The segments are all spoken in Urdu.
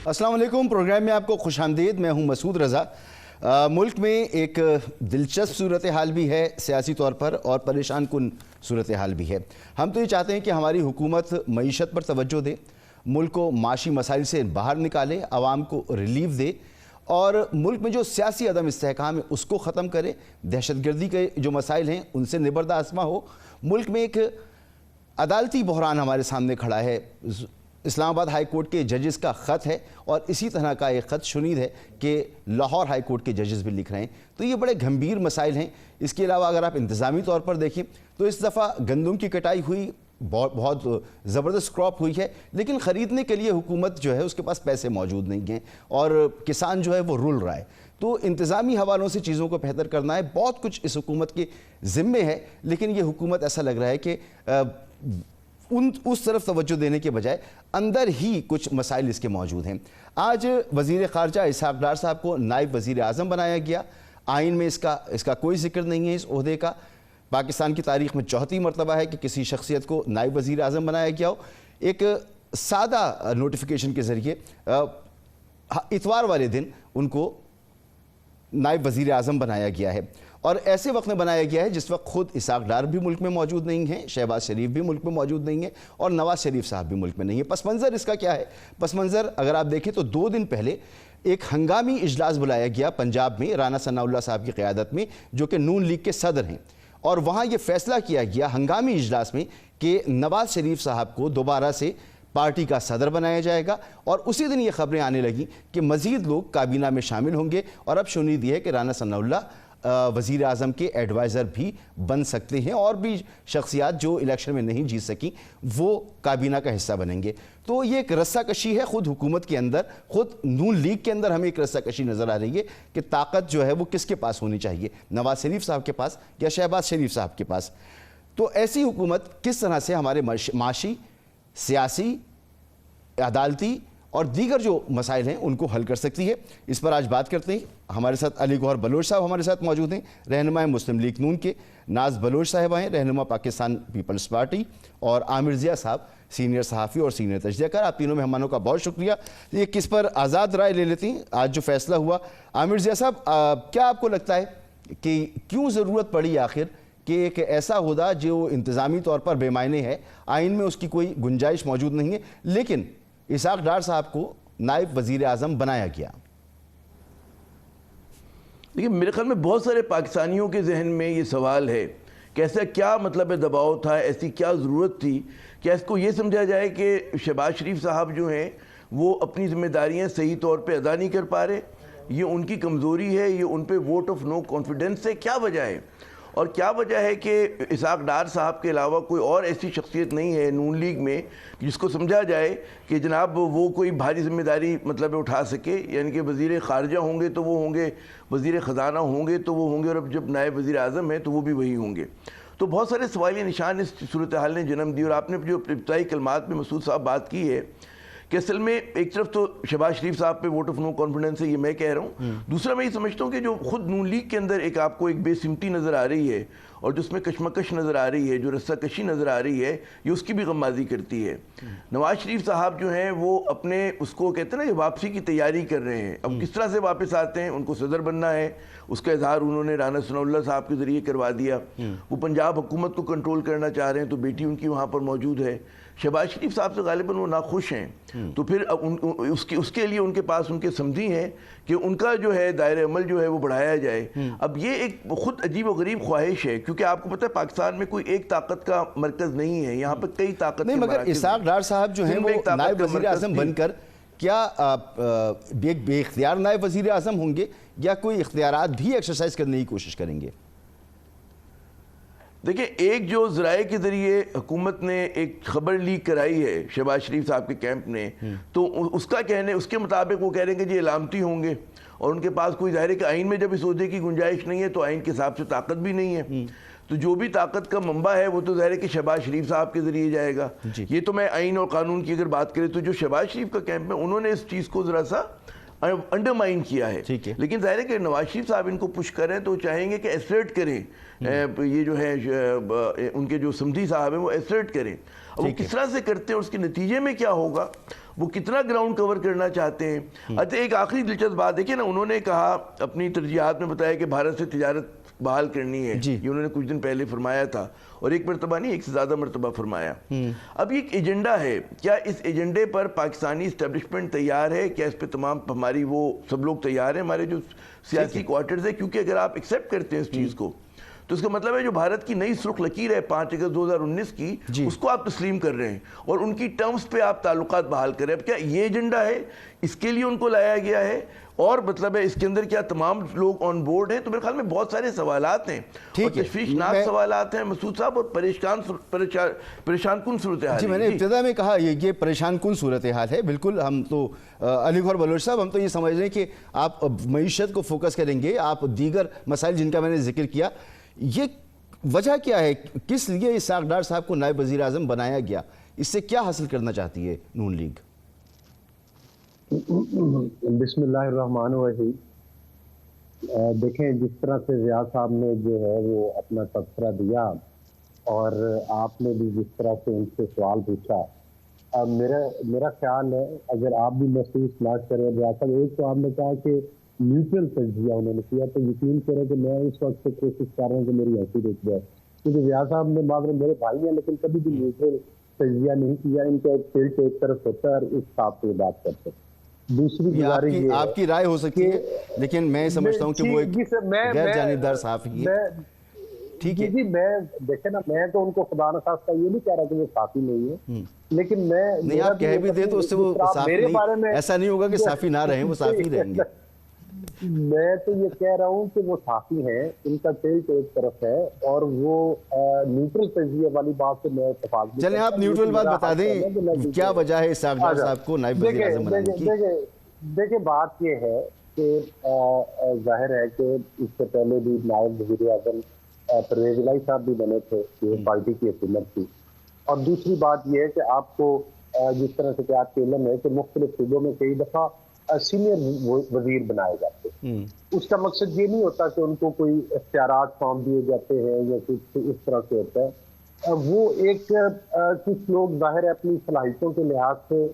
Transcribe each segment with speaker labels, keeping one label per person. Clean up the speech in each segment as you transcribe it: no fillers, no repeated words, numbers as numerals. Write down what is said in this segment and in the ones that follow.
Speaker 1: السلام علیکم، پروگرام میں آپ کو خوش آمدید۔ میں ہوں مسعود رضا۔ ملک میں ایک دلچسپ صورتحال بھی ہے سیاسی طور پر اور پریشان کن صورتحال بھی ہے۔ ہم تو یہ چاہتے ہیں کہ ہماری حکومت معیشت پر توجہ دے، ملک کو معاشی مسائل سے باہر نکالے، عوام کو ریلیف دے اور ملک میں جو سیاسی عدم استحکام ہے اس کو ختم کرے، دہشت گردی کے جو مسائل ہیں ان سے نبرد آسماں ہو۔ ملک میں ایک عدالتی بحران ہمارے سامنے کھڑا ہے۔ اسلام آباد ہائی کورٹ کے ججز کا خط ہے اور اسی طرح کا ایک خط شنید ہے کہ لاہور ہائی کورٹ کے ججز بھی لکھ رہے ہیں۔ تو یہ بڑے گھمبیر مسائل ہیں۔ اس کے علاوہ اگر آپ انتظامی طور پر دیکھیں تو اس دفعہ گندم کی کٹائی ہوئی، بہت زبردست کراپ ہوئی ہے، لیکن خریدنے کے لیے حکومت جو ہے اس کے پاس پیسے موجود نہیں ہیں اور کسان جو ہے وہ رول رہا ہے۔ تو انتظامی حوالوں سے چیزوں کو بہتر کرنا ہے، بہت کچھ اس حکومت کے ذمے ہے، لیکن یہ حکومت ایسا لگ رہا ہے کہ اس طرف توجہ دینے کے بجائے اندر ہی کچھ مسائل اس کے موجود ہیں۔ آج وزیر خارجہ اسحاق ڈار صاحب کو نائب وزیر اعظم بنایا گیا۔ آئین میں اس کا کوئی ذکر نہیں ہے اس عہدے کا۔ پاکستان کی تاریخ میں چوتھی مرتبہ ہے کہ کسی شخصیت کو نائب وزیر اعظم بنایا گیا ہو۔ ایک سادہ نوٹیفیکیشن کے ذریعے اتوار والے دن ان کو نائب وزیر اعظم بنایا گیا ہے، اور ایسے وقت میں بنایا گیا ہے جس وقت خود اسحاق ڈار بھی ملک میں موجود نہیں ہیں، شہباز شریف بھی ملک میں موجود نہیں ہیں اور نواز شریف صاحب بھی ملک میں نہیں ہیں۔ پس منظر اس کا کیا ہے؟ پس منظر اگر آپ دیکھیں تو 2 دن پہلے ایک ہنگامی اجلاس بلایا گیا پنجاب میں رانا ثناء اللہ صاحب کی قیادت میں، جو کہ نون لیگ کے صدر ہیں، اور وہاں یہ فیصلہ کیا گیا ہنگامی اجلاس میں کہ نواز شریف صاحب کو دوبارہ سے پارٹی کا صدر بنایا جائے گا، اور اسی دن یہ خبریں آنے لگیں کہ مزید لوگ کابینہ میں شامل ہوں گے، اور اب شنید یہ ہے کہ رانا ثناء اللہ وزیر اعظم کے ایڈوائزر بھی بن سکتے ہیں، اور بھی شخصیات جو الیکشن میں نہیں جیت سکیں وہ کابینہ کا حصہ بنیں گے۔ تو یہ ایک رسہ کشی ہے خود حکومت کے اندر، خود نون لیگ کے اندر ہمیں ایک رسہ کشی نظر آ رہی ہے کہ طاقت جو ہے وہ کس کے پاس ہونی چاہیے، نواز شریف صاحب کے پاس یا شہباز شریف صاحب کے پاس۔ تو ایسی حکومت کس طرح سے ہمارے معاشی، سیاسی، عدالتی اور دیگر جو مسائل ہیں ان کو حل کر سکتی ہے، اس پر آج بات کرتے ہیں۔ ہمارے ساتھ علی گوہر بلوچ صاحب ہمارے ساتھ موجود ہیں، رہنما مسلم لیگ نون کے، ناز بلوچ صاحبہ ہیں، رہنما پاکستان پیپلز پارٹی، اور عامر ضیاء صاحب سینئر صحافی اور سینئر تجزیہ کار۔ آپ تینوں مہمانوں کا بہت شکریہ۔ یہ کس پر آزاد رائے لے لیتی ہیں آج جو فیصلہ ہوا؟ عامر ضیاء صاحب، کیا آپ کو لگتا ہے کہ کیوں ضرورت پڑی آخر کہ ایک ایسا عہدہ جو انتظامی طور پر بے معنی ہے، آئین میں اس کی کوئی گنجائش موجود نہیں ہے، لیکن اسحاق ڈار صاحب کو نائب وزیر اعظم بنایا گیا؟
Speaker 2: لیکن میرے خیال میں بہت سارے پاکستانیوں کے ذہن میں یہ سوال ہے کہ ایسا کیا مطلب دباؤ تھا، ایسی کیا ضرورت تھی کہ اس کو یہ سمجھا جائے کہ شہباز شریف صاحب جو ہیں وہ اپنی ذمہ داریاں صحیح طور پہ ادا نہیں کر پا رہے، یہ ان کی کمزوری ہے، یہ ان پہ ووٹ آف نو کانفیڈنس ہے؟ کیا وجہ ہے؟ اور کیا وجہ ہے کہ اسحاق ڈار صاحب کے علاوہ کوئی اور ایسی شخصیت نہیں ہے نون لیگ میں جس کو سمجھا جائے کہ جناب وہ کوئی بھاری ذمہ داری اٹھا سکے؟ یعنی کہ وزیر خارجہ ہوں گے تو وہ ہوں گے، وزیر خزانہ ہوں گے تو وہ ہوں گے، اور اب جب نائب وزیر اعظم ہیں تو وہ بھی وہی ہوں گے۔ تو بہت سارے سوالیہ نشان اس صورتحال نے جنم دی، اور آپ نے جو ابتدائی کلمات میں مسعود صاحب بات کی ہے کہ اصل میں ایک طرف تو شہباز شریف صاحب پہ ووٹ آف نو کانفیڈنس ہے، یہ میں کہہ رہا ہوں، دوسرا میں یہ سمجھتا ہوں کہ جو خود نون لیگ کے اندر ایک آپ کو ایک بے سمتی نظر آ رہی ہے اور جو اس میں کشمکش نظر آ رہی ہے، جو رسہ کشی نظر آ رہی ہے، یہ اس کی بھی غمازی کرتی ہے۔ نواز شریف صاحب جو ہیں وہ اپنے اس کو کہتے ہیں نا یہ واپسی کی تیاری کر رہے ہیں، اب کس طرح سے واپس آتے ہیں، ان کو صدر بننا ہے، اس کا اظہار انہوں نے رانا ثناء اللہ صاحب کے ذریعے کروا دیا۔ وہ پنجاب حکومت کو کنٹرول کرنا چاہ رہے ہیں تو بیٹی ان کی وہاں پر موجود ہے۔ شہباز شریف صاحب سے غالباً وہ ناخوش ہیں، تو پھر اس کے لیے ان کے پاس ان کے سمدھی ہیں کہ ان کا جو ہے دائرہ عمل جو ہے وہ بڑھایا جائے۔ اب یہ ایک خود عجیب و غریب خواہش ہے، کیونکہ آپ کو پتہ ہے پاکستان میں کوئی ایک طاقت کا مرکز نہیں ہے، یہاں پر کئی طاقت
Speaker 1: نہیں، مگر اسحاق ڈار صاحب جو ہیں وہ نائب وزیر اعظم بن کر کیا بے اختیار نائب وزیر اعظم ہوں گے یا کوئی اختیارات بھی ایکسرسائز کرنے کی کوشش کریں گے؟
Speaker 2: دیکھیں، ایک جو ذرائع کے ذریعے حکومت نے ایک خبر لیک کرائی ہے شہباز شریف صاحب کے کیمپ نے، تو اس کے مطابق وہ کہہ رہے ہیں کہ جی علامتی ہوں گے، اور ان کے پاس کوئی ظاہر ہے کہ آئین میں جب اس عہدے کی گنجائش نہیں ہے تو آئین کے حساب سے طاقت بھی نہیں ہے، تو جو بھی طاقت کا منبع ہے وہ تو ظاہر ہے کہ شہباز شریف صاحب کے ذریعے جائے گا۔ یہ تو میں آئین اور قانون کی اگر بات کریں تو جو شہباز شریف کا کیمپ میں انہوں نے اس چیز کو ذرا سا انڈرمائن کیا ہے، لیکن ظاہر ہے کہ نواز شریف صاحب ان کو پش کر رہے ہیں تو چاہیں گے کہ ایسرٹ کریں، یہ جو ہے ان کے جو سمدھی صاحب ہیں وہ ایسرٹ کریں، اب وہ کس طرح سے کرتے ہیں اور اس کے نتیجے میں کیا ہوگا وہ کتنا گراؤنڈ کور کرنا چاہتے ہیں. اچھا ایک آخری دلچسپ بات دیکھیں نا, انہوں نے کہا اپنی ترجیحات میں بتایا کہ بھارت سے تجارت بحال کرنی ہے, یہ انہوں نے کچھ دن پہلے فرمایا تھا, اور ایک مرتبہ نہیں ایک سے زیادہ مرتبہ فرمایا. اب یہ ایک ایجنڈا ہے, کیا اس ایجنڈے پر پاکستانی اسٹیبلشمنٹ تیار ہے؟ کیا اس پہ تمام ہماری وہ سب لوگ تیار ہیں, ہمارے جو سیاسی کوارٹرز ہیں؟ کیونکہ اگر آپ ایکسیپٹ کرتے ہیں اس چیز کو تو اس کا مطلب ہے جو بھارت کی نئی سرخ لکیر ہے 5 اگست 2019 کی, اس کو آپ تسلیم کر رہے ہیں اور ان کی ٹرمز پہ آپ تعلقات بحال کر رہے ہیں. اب کیا یہ ایجنڈا ہے, اس کے لیے ان کو لایا گیا ہے, اور مطلب ہے اس کے اندر کیا تمام لوگ آن بورڈ ہیں؟ تو میرے خیال میں بہت سارے سوالات ہیں, اور تشویشناک سوالات ہیں مسعود صاحب, اور پریشان کن صورتحال.
Speaker 1: جی میں نے ابتدا میں کہا یہ پریشان کن صورتحال ہے. بالکل, ہم تو علی گوہر بلوچ صاحب ہم تو یہ سمجھ رہے ہیں کہ آپ معیشت کو فوکس کریں گے, آپ دیگر مسائل جن کا میں نے ذکر کیا, یہ وجہ کیا ہے, کس لیے اسحاق ڈار صاحب کو نائب وزیر اعظم بنایا گیا, اس سے کیا حاصل کرنا چاہتی ہے نون لیگ؟
Speaker 3: بسم اللہ الرحمن الرحیم. دیکھیں جس طرح سے ضیاء صاحب نے جو ہے وہ اپنا تبصرہ دیا, اور آپ نے بھی جس طرح سے ان سے سوال پوچھا, میرا خیال ہے اگر آپ بھی محسوس نہ کریں ضیاء صاحب, ایک تو آپ نے کہا کہ نیوٹرل تجزیہ انہوں نے کیا, تو یقین کریں کہ میں اس وقت سے کوشش کر رہا ہوں کہ میری ہنسی رک جائے, کیونکہ ضیاء صاحب نے معذرت میرے بھائی ہیں لیکن کبھی بھی نیوٹرل تجزیہ نہیں کیا, ان کا ایک ٹلٹ ایک طرف ہوتا ہے اور اس صاحب سے بات کرتے. دوسری گزارش یہ
Speaker 1: آپ کی رائے ہو سکتی ہے, لیکن میں سمجھتا ہوں کہ وہ ایک غیر جانبدار صحافی ہے. ٹھیک ہے
Speaker 3: جی, میں دیکھیں نا, میں تو ان کو خدا نخواستہ یہ نہیں کہہ رہا کہ وہ صحافی نہیں ہے, لیکن میں
Speaker 1: نہیں, آپ کہہ بھی دیں تو اس سے وہ صحافی نہیں, ایسا نہیں ہوگا کہ صحافی نہ رہیں, وہ صحافی رہیں گے.
Speaker 3: میں تو یہ کہہ رہا ہوں کہ وہ صحافی ہیں, ان کا ٹلٹ ایک طرف ہے, اور وہ نیوٹرل تجزیہ والی بات سے میں اتفاق.
Speaker 1: چلیں آپ نیوٹرل بات بتا دیں, کیا وجہ ہے اسحاق ڈار صاحب کو نائب وزیر اعظم بنانے کی؟
Speaker 3: دیکھیں بات یہ ہے کہ ظاہر ہے کہ اس سے پہلے بھی نائب وزیر اعظم پرویز الہی صاحب بھی بنے تھے, یہ پارٹی کی حکومت تھی. اور دوسری بات یہ ہے کہ آپ کو جس طرح سے کہ آپ کے علم ہے کہ مختلف صوبوں میں کئی دفعہ سینئر وزیر بنائے جاتے ہیں. اس کا مقصد یہ نہیں ہوتا کہ ان کو کوئی اختیارات سونپ دیے جاتے ہیں یا کچھ اس طرح سے ہوتا ہے. وہ ایک کچھ لوگ ظاہر ہے اپنی صلاحیتوں کے لحاظ سے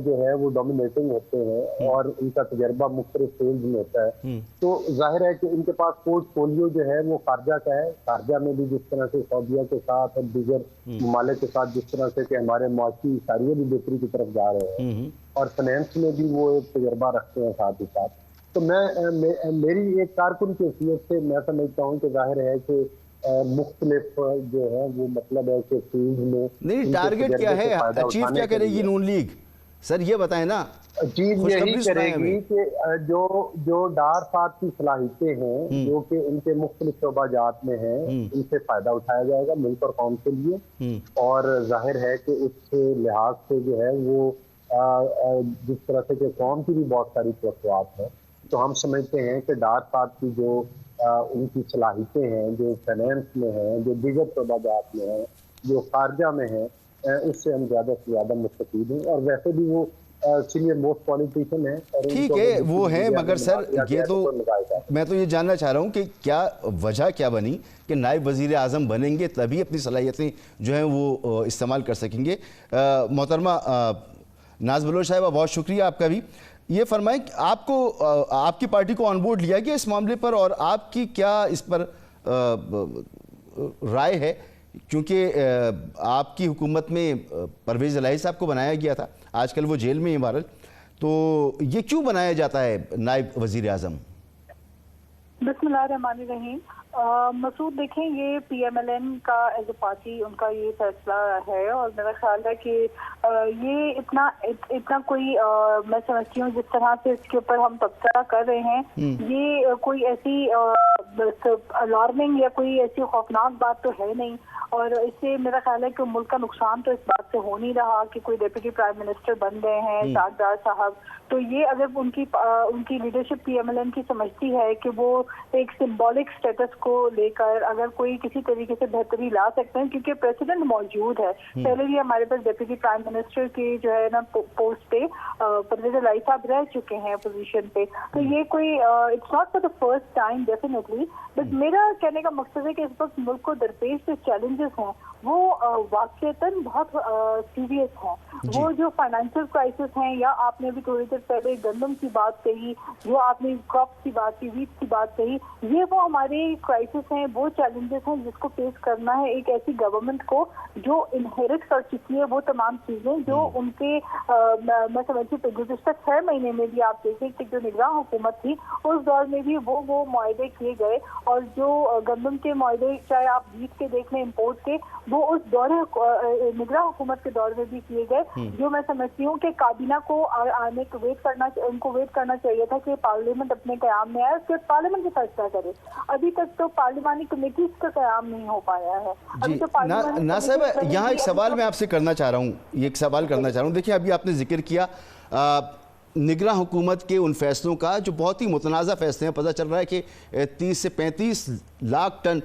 Speaker 3: جو ہے وہ ڈومینیٹنگ ہوتے ہیں, اور ان کا تجربہ مختلف فیلڈ میں ہوتا ہے, تو ظاہر ہے کہ ان کے پاس پورٹ فولیو جو ہے وہ خارجہ کا ہے. خارجہ میں بھی جس طرح سے سعودیہ کے ساتھ اور دیگر ممالک کے ساتھ جس طرح سے کہ ہمارے معاشی اشاریے بھی بہتری کی طرف جا رہے ہیں, اور فائنینس میں بھی وہ ایک تجربہ رکھتے ہیں ساتھ ہی ساتھ. تو میری ایک کارکن کی حیثیت سے میں سمجھتا ہوں کہ ظاہر ہے کہ مختلف جو ہے وہ مطلب ہے کہ فیلڈ میں
Speaker 1: نہیں, ٹارگٹ کیا ہے, اچیو کیا کرے گی نون لیگ؟ سر یہ بتائیں نا.
Speaker 3: اچیو یہی کرے گی کہ جو ڈار صاحب کی صلاحیتیں ہیں جو کہ ان کے مختلف شعبہ جات میں ہیں, ان سے فائدہ اٹھایا جائے گا ملک اور قوم کے لیے. اور ظاہر ہے کہ اس لحاظ سے جو ہے وہ جس طرح سے کہ قوم کی بھی بہت ساری توقعات ہیں, تو ہم سمجھتے ہیں کہ ڈار صاحب کی جو ان کی صلاحیتیں ہیں, جو فائنینس میں ہیں, جو دیگر شعبہ جات میں ہیں, جو خارجہ میں ہیں, اس سے ہم زیادہ سے زیادہ مستفید ہیں. اور ویسے بھی وہ سینئر موسٹ پولیٹیشین ہیں.
Speaker 1: ٹھیک ہے وہ ہیں, مگر سر یہ تو میں تو یہ جاننا چاہ رہا ہوں کہ کیا وجہ کیا بنی کہ نائب وزیر اعظم بنیں گے تبھی اپنی صلاحیتیں جو ہیں وہ استعمال کر سکیں گے. محترمہ ناز بلوچ صاحبہ, بہت شکریہ آپ کا بھی. یہ فرمائیں کہ آپ کی پارٹی کو آن بورڈ لیا گیا اس معاملے پر, اور آپ کی کیا اس پر رائے ہے؟ کیونکہ آپ کی حکومت میں پرویز الہی صاحب کو بنایا گیا تھا, آج کل وہ جیل میں ہیں بہرحال, تو یہ کیوں بنایا جاتا ہے نائب وزیر اعظم؟
Speaker 4: بسم اللہ الرحمن الرحیم. مسعود دیکھیں, یہ پی ایم ایل این کا ایز اے پارٹی ان کا یہ فیصلہ ہے, اور میرا خیال ہے کہ یہ اتنا کوئی میں سمجھتی ہوں جس طرح سے اس کے اوپر ہم تبصرہ کر رہے ہیں, یہ کوئی ایسی الارمنگ یا کوئی ایسی خوفناک بات تو ہے نہیں. اور اس سے میرا خیال ہے کہ ملک کا نقصان تو اس بات سے ہو نہیں رہا کہ کوئی ڈپٹی پرائم منسٹر بن گئے ہیں اسحاق ڈار صاحب, تو یہ اگر ان کی leadership P M L N کی سمجھتی ہے کہ وہ ایک سمبولک اسٹیٹس کو لے کر اگر کوئی کسی طریقے سے بہتری لا سکتے ہیں، کیونکہ پریسیڈنٹ موجود ہے، پہلے بھی ہمارے پاس ڈپٹی پرائم منسٹر کی جو ہے نا پوسٹ پہ پرویز الہی صاحب رہ چکے ہیں پوزیشن پہ، تو یہ کوئی it's not for the first time definitely, but میرا کہنے کا مقصد ہے کہ اس وقت ملک کو درپیش جو چیلنجز ہیں وہ واقعتاً بہت سیریس ہیں. وہ جو فائنینشیل کرائسس ہیں، یا آپ نے بھی تھوڑی دیر پہلے گندم کی بات کہی، جو آپ نے کراپس کی بات کی، ویٹ کی بات کہی، یہ وہ ہمارے کرائسس ہیں، وہ چیلنجز ہیں جس کو فیس کرنا ہے ایک ایسی گورنمنٹ کو جو انہیرٹ کر چکی ہے وہ تمام چیزیں جو ان کے میں سمجھتی ہوں گزشتہ 6 مہینے میں بھی آپ دیکھیں کہ جو نگراں حکومت تھی اس دور میں بھی وہ معاہدے کیے گئے، اور جو گندم کے معاہدے چاہے آپ ویٹ کے دیکھ لیں امپورٹ کے، وہ اس دور نگراں حکومت کے دور میں بھی کیے گئے، جو میں سمجھتی ہوں کہ کابینہ کو آنے کو ان کو ویٹ کرنا چاہیے تھا کہ پارلیمنٹ اپنے قیام میں آئے، پھر پارلیمنٹ کا فیصلہ کرے. ابھی تک تو پارلیمانی کمیٹیز کا قیام نہیں ہو پایا ہے. ابھی تو
Speaker 1: نا صاحب یہاں ایک سوال میں آپ سے کرنا چاہ رہا ہوں، یہ ایک سوال کرنا چاہ رہا ہوں. دیکھیں ابھی آپ نے ذکر کیا نگراں حکومت کے ان فیصلوں کا جو بہت ہی متنازع فیصلے ہیں. پتہ چل رہا ہے کہ 30 سے 35 لاکھ ٹن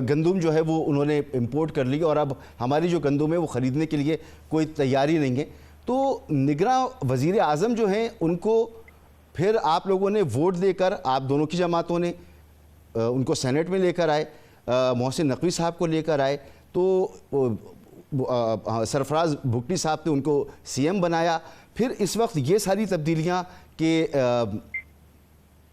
Speaker 1: گندم جو ہے وہ انہوں نے امپورٹ کر لی، اور اب ہماری جو گندم ہے وہ خریدنے کے لیے کوئی تیاری نہیں ہے. تو نگراں وزیر اعظم جو ہیں ان کو پھر آپ لوگوں نے ووٹ دے کر، آپ دونوں کی جماعتوں نے ان کو سینٹ میں لے کر آئے، محسن نقوی صاحب کو لے کر آئے، تو سرفراز بھگٹی صاحب نے ان کو سی ایم بنایا. پھر اس وقت یہ ساری تبدیلیاں کہ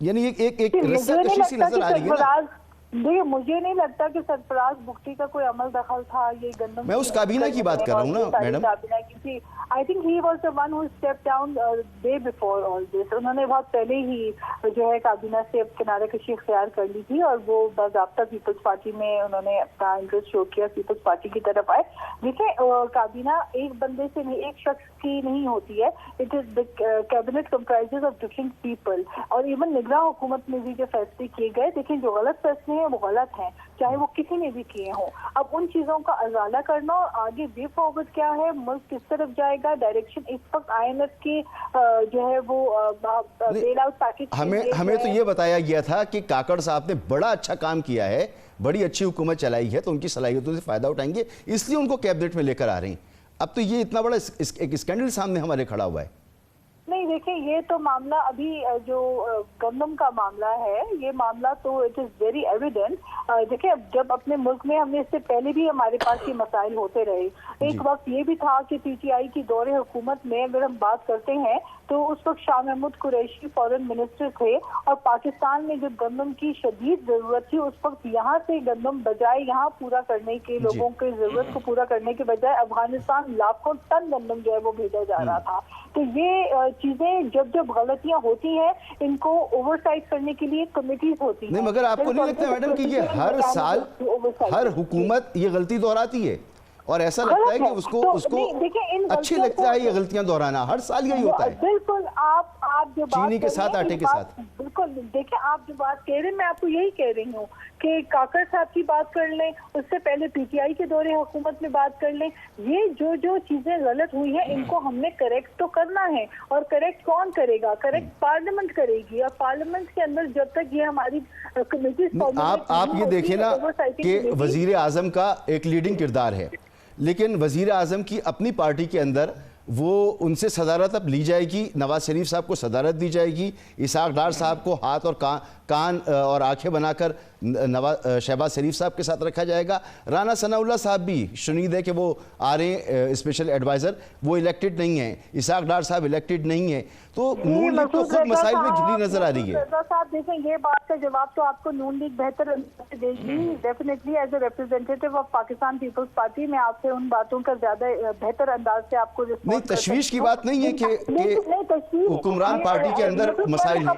Speaker 1: یعنی ایک رسہ کشی سی نظر آ رہی ہے نا.
Speaker 4: مجھے نہیں لگتا کہ سرفراز بھگٹی کا کوئی عمل دخل تھا یہ گندم.
Speaker 1: میں اس کابینہ کی بات کر رہا ہوں نا madam.
Speaker 4: I think he was the one who stepped down day before all this. انہوں نے بہت پہلے ہی جو ہے کابینہ سے اب کنارہ کشی اختیار کر لی تھی، اور وہ باضابطہ پیپلز پارٹی میں انہوں نے اپنا انٹرسٹ شو کیا، پیپلز پارٹی کی طرف آئے. دیکھیں کابینہ ایک بندے سے نہیں، ایک شخص کی نہیں ہوتی ہے. It is cabinet کمپرائزز of different people. اور ایون نگراں حکومت میں بھی جو فیصلے کیے گئے، دیکھیں جو غلط فیصلے ہیں وہ غلط ہیں، چاہے وہ کسی نے بھی کیے ہوں. اب ان چیزوں کا ازالہ کرنا اور آگے وے فارورڈ کیا ہے، ملک کس طرف جائے گا، ڈائریکشن اس وقت آئی ایم ایف کی جو ہے وہ بیل آؤٹ پیکج.
Speaker 1: ہمیں تو یہ بتایا گیا تھا کہ کاکڑ صاحب نے بڑا اچھا کام کیا ہے، بڑی اچھی حکومت چلائی ہے، تو ان کی صلاحیتوں سے فائدہ اٹھائیں گے، اس لیے ان کو کیبنٹ میں لے کر آ رہے ہیں. اب تو یہ اتنا بڑا ایک اسکینڈل سامنے ہمارے کھڑا ہوا ہے.
Speaker 4: نہیں دیکھیں، یہ تو معاملہ ابھی جو گندم کا معاملہ ہے، یہ معاملہ تو اٹ از ویری ایویڈنٹ. دیکھیں جب اپنے ملک میں ہم نے اس سے پہلے بھی ہمارے پاس یہ مسائل ہوتے رہے. ایک وقت یہ بھی تھا کہ پی ٹی آئی کی دور حکومت میں اگر ہم بات کرتے ہیں تو اس وقت شاہ محمود قریشی فارن منسٹر تھے، اور پاکستان میں جب گندم کی شدید ضرورت تھی اس وقت یہاں سے گندم بجائے یہاں پورا کرنے کے، لوگوں کی ضرورت کو پورا کرنے کے بجائے افغانستان لاکھوں ٹن گندم جو ہے وہ بھیجا جا رہا تھا. تو یہ چیزیں جب غلطیاں ہوتی ہیں ان کو اوور سائٹ کرنے کے لیے کمیٹیز ہوتی ہیں.
Speaker 1: نہیں مگر آپ کو نہیں لگتا میڈم کہ یہ ہر سال ہر حکومت یہ غلطی دہراتی ہے، اور ایسا لگتا ہے کہ اس کو اچھی لگتا ہے یہ غلطیاں دہرانا؟ ہر سال یہی ہوتا ہے.
Speaker 4: بالکل آپ جو بات
Speaker 1: چینی کے ساتھ آٹے کے ساتھ.
Speaker 4: بالکل دیکھیں آپ جو بات کہہ رہے ہیں میں آپ کو یہی کہہ رہی ہوں کہ کاکڑ صاحب کی بات کر لیں، اس سے پہلے پی ٹی آئی کے دور حکومت میں بات کر لیں. یہ جو چیزیں غلط ہوئی ہیں ان کو ہم نے کریکٹ تو کرنا ہے، اور کریکٹ کون کرے گا؟ کریکٹ پارلیمنٹ کرے گی. اور پارلیمنٹ کے اندر جب تک یہ ہماری کمیٹیز،
Speaker 1: آپ یہ دیکھیں نا کہ وزیر اعظم کا ایک لیڈنگ کردار ہے، لیکن وزیر اعظم کی اپنی پارٹی کے اندر وہ ان سے صدارت اب لی جائے گی، نواز شریف صاحب کو صدارت دی جائے گی، اسحاق ڈار صاحب کو ہاتھ اور کان اور آنکھیں بنا کر شہباز شریف صاحب کے ساتھ رکھا جائے گا. رانا ثناء اللہ صاحب بھی شنید ہے کہ وہ آ رہے ہیں اسپیشل ایڈوائزر، وہ الیکٹڈ نہیں ہیں. اسحاق ڈار صاحب الیکٹڈ نہیں ہیں. تو نون لیگ تو خود مسائل میں گھری نظر آ رہی ہے.
Speaker 4: صاحب دیکھیں یہ بات کا جواب تو آپ کو نون لیگ بہتر انداز سے دے گی. Definitely as a representative of Pakistan Peoples Party میں آپ سے ان باتوں کا زیادہ بہتر انداز سے آپ کو
Speaker 1: نہیں، تشویش کی بات نہیں ہے کہ حکمران پارٹی کے اندر مسائل ہیں.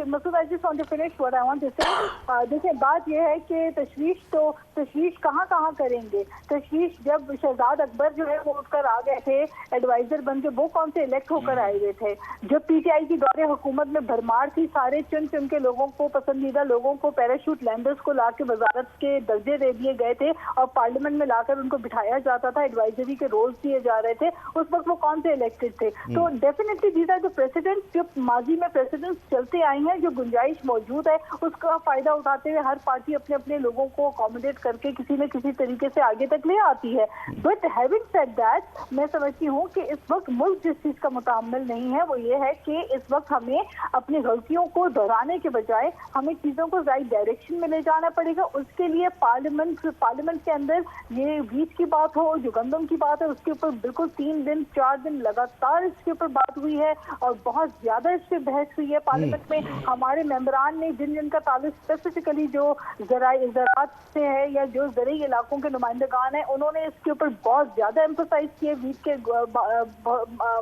Speaker 4: مسعود I just want to finish what I want to say. دیکھیں بات یہ ہے کہ تشویش کہاں کریں گے. تشویش جب شہزاد اکبر جو ہے وہ اٹھ کر آ گئے تھے ایڈوائزر بن کے, وہ کون سے الیکٹ ہو کر آئے ہوئے تھے. جب پی ٹی آئی کی دور حکومت میں بھرمار تھی, سارے چن کے لوگوں کو, پسندیدہ لوگوں کو, پیراشوٹ لینڈرز کو لا کے وزارت کے درجے دے دیے گئے تھے اور پارلیمنٹ میں لا کر ان کو بٹھایا جاتا تھا, ایڈوائزری کے رولز دیے جا رہے تھے. اس وقت وہ کون سے الیکٹڈ تھے؟ تو ڈیفینیٹلی دیز آر جو پریسیڈنٹ, جو ماضی میں پریسیڈنٹس چلتے آئی ہیں, جو گنجائش موجود ہے اس کا فائدہ اٹھاتے ہوئے ہر پارٹی اپنے اپنے لوگوں کو اکوموڈیٹ کر کے کسی نہ کسی طریقے سے آگے تک لے آتی ہے. بٹ ہیونگ سیڈ دیٹ, میں سمجھتی ہوں کہ اس وقت ملک جس چیز کا متحمل نہیں ہے وہ یہ ہے کہ اس وقت ہمیں اپنی غلطیوں کو دہرانے کے بجائے ہمیں چیزوں کو رائٹ ڈائریکشن میں لے جانا پڑے گا. اس کے لیے پارلیمنٹ کے اندر یہ بیج کی بات ہو, جو گندم کی بات ہے, اس کے اوپر بالکل 3 دن 4 دن لگاتار اس کے اوپر بات ہوئی ہے اور بہت زیادہ اس پہ بحث ہوئی ہے پارلیمنٹ میں. ہمارے ممبران نے جن کا تعلق اسپیسیفکلی جو زراعت سے ہے یا جو زرعی علاقوں کے نمائندگان ہیں, انہوں نے اس کے اوپر بہت زیادہ ایمفسائز کیے. ویٹ کے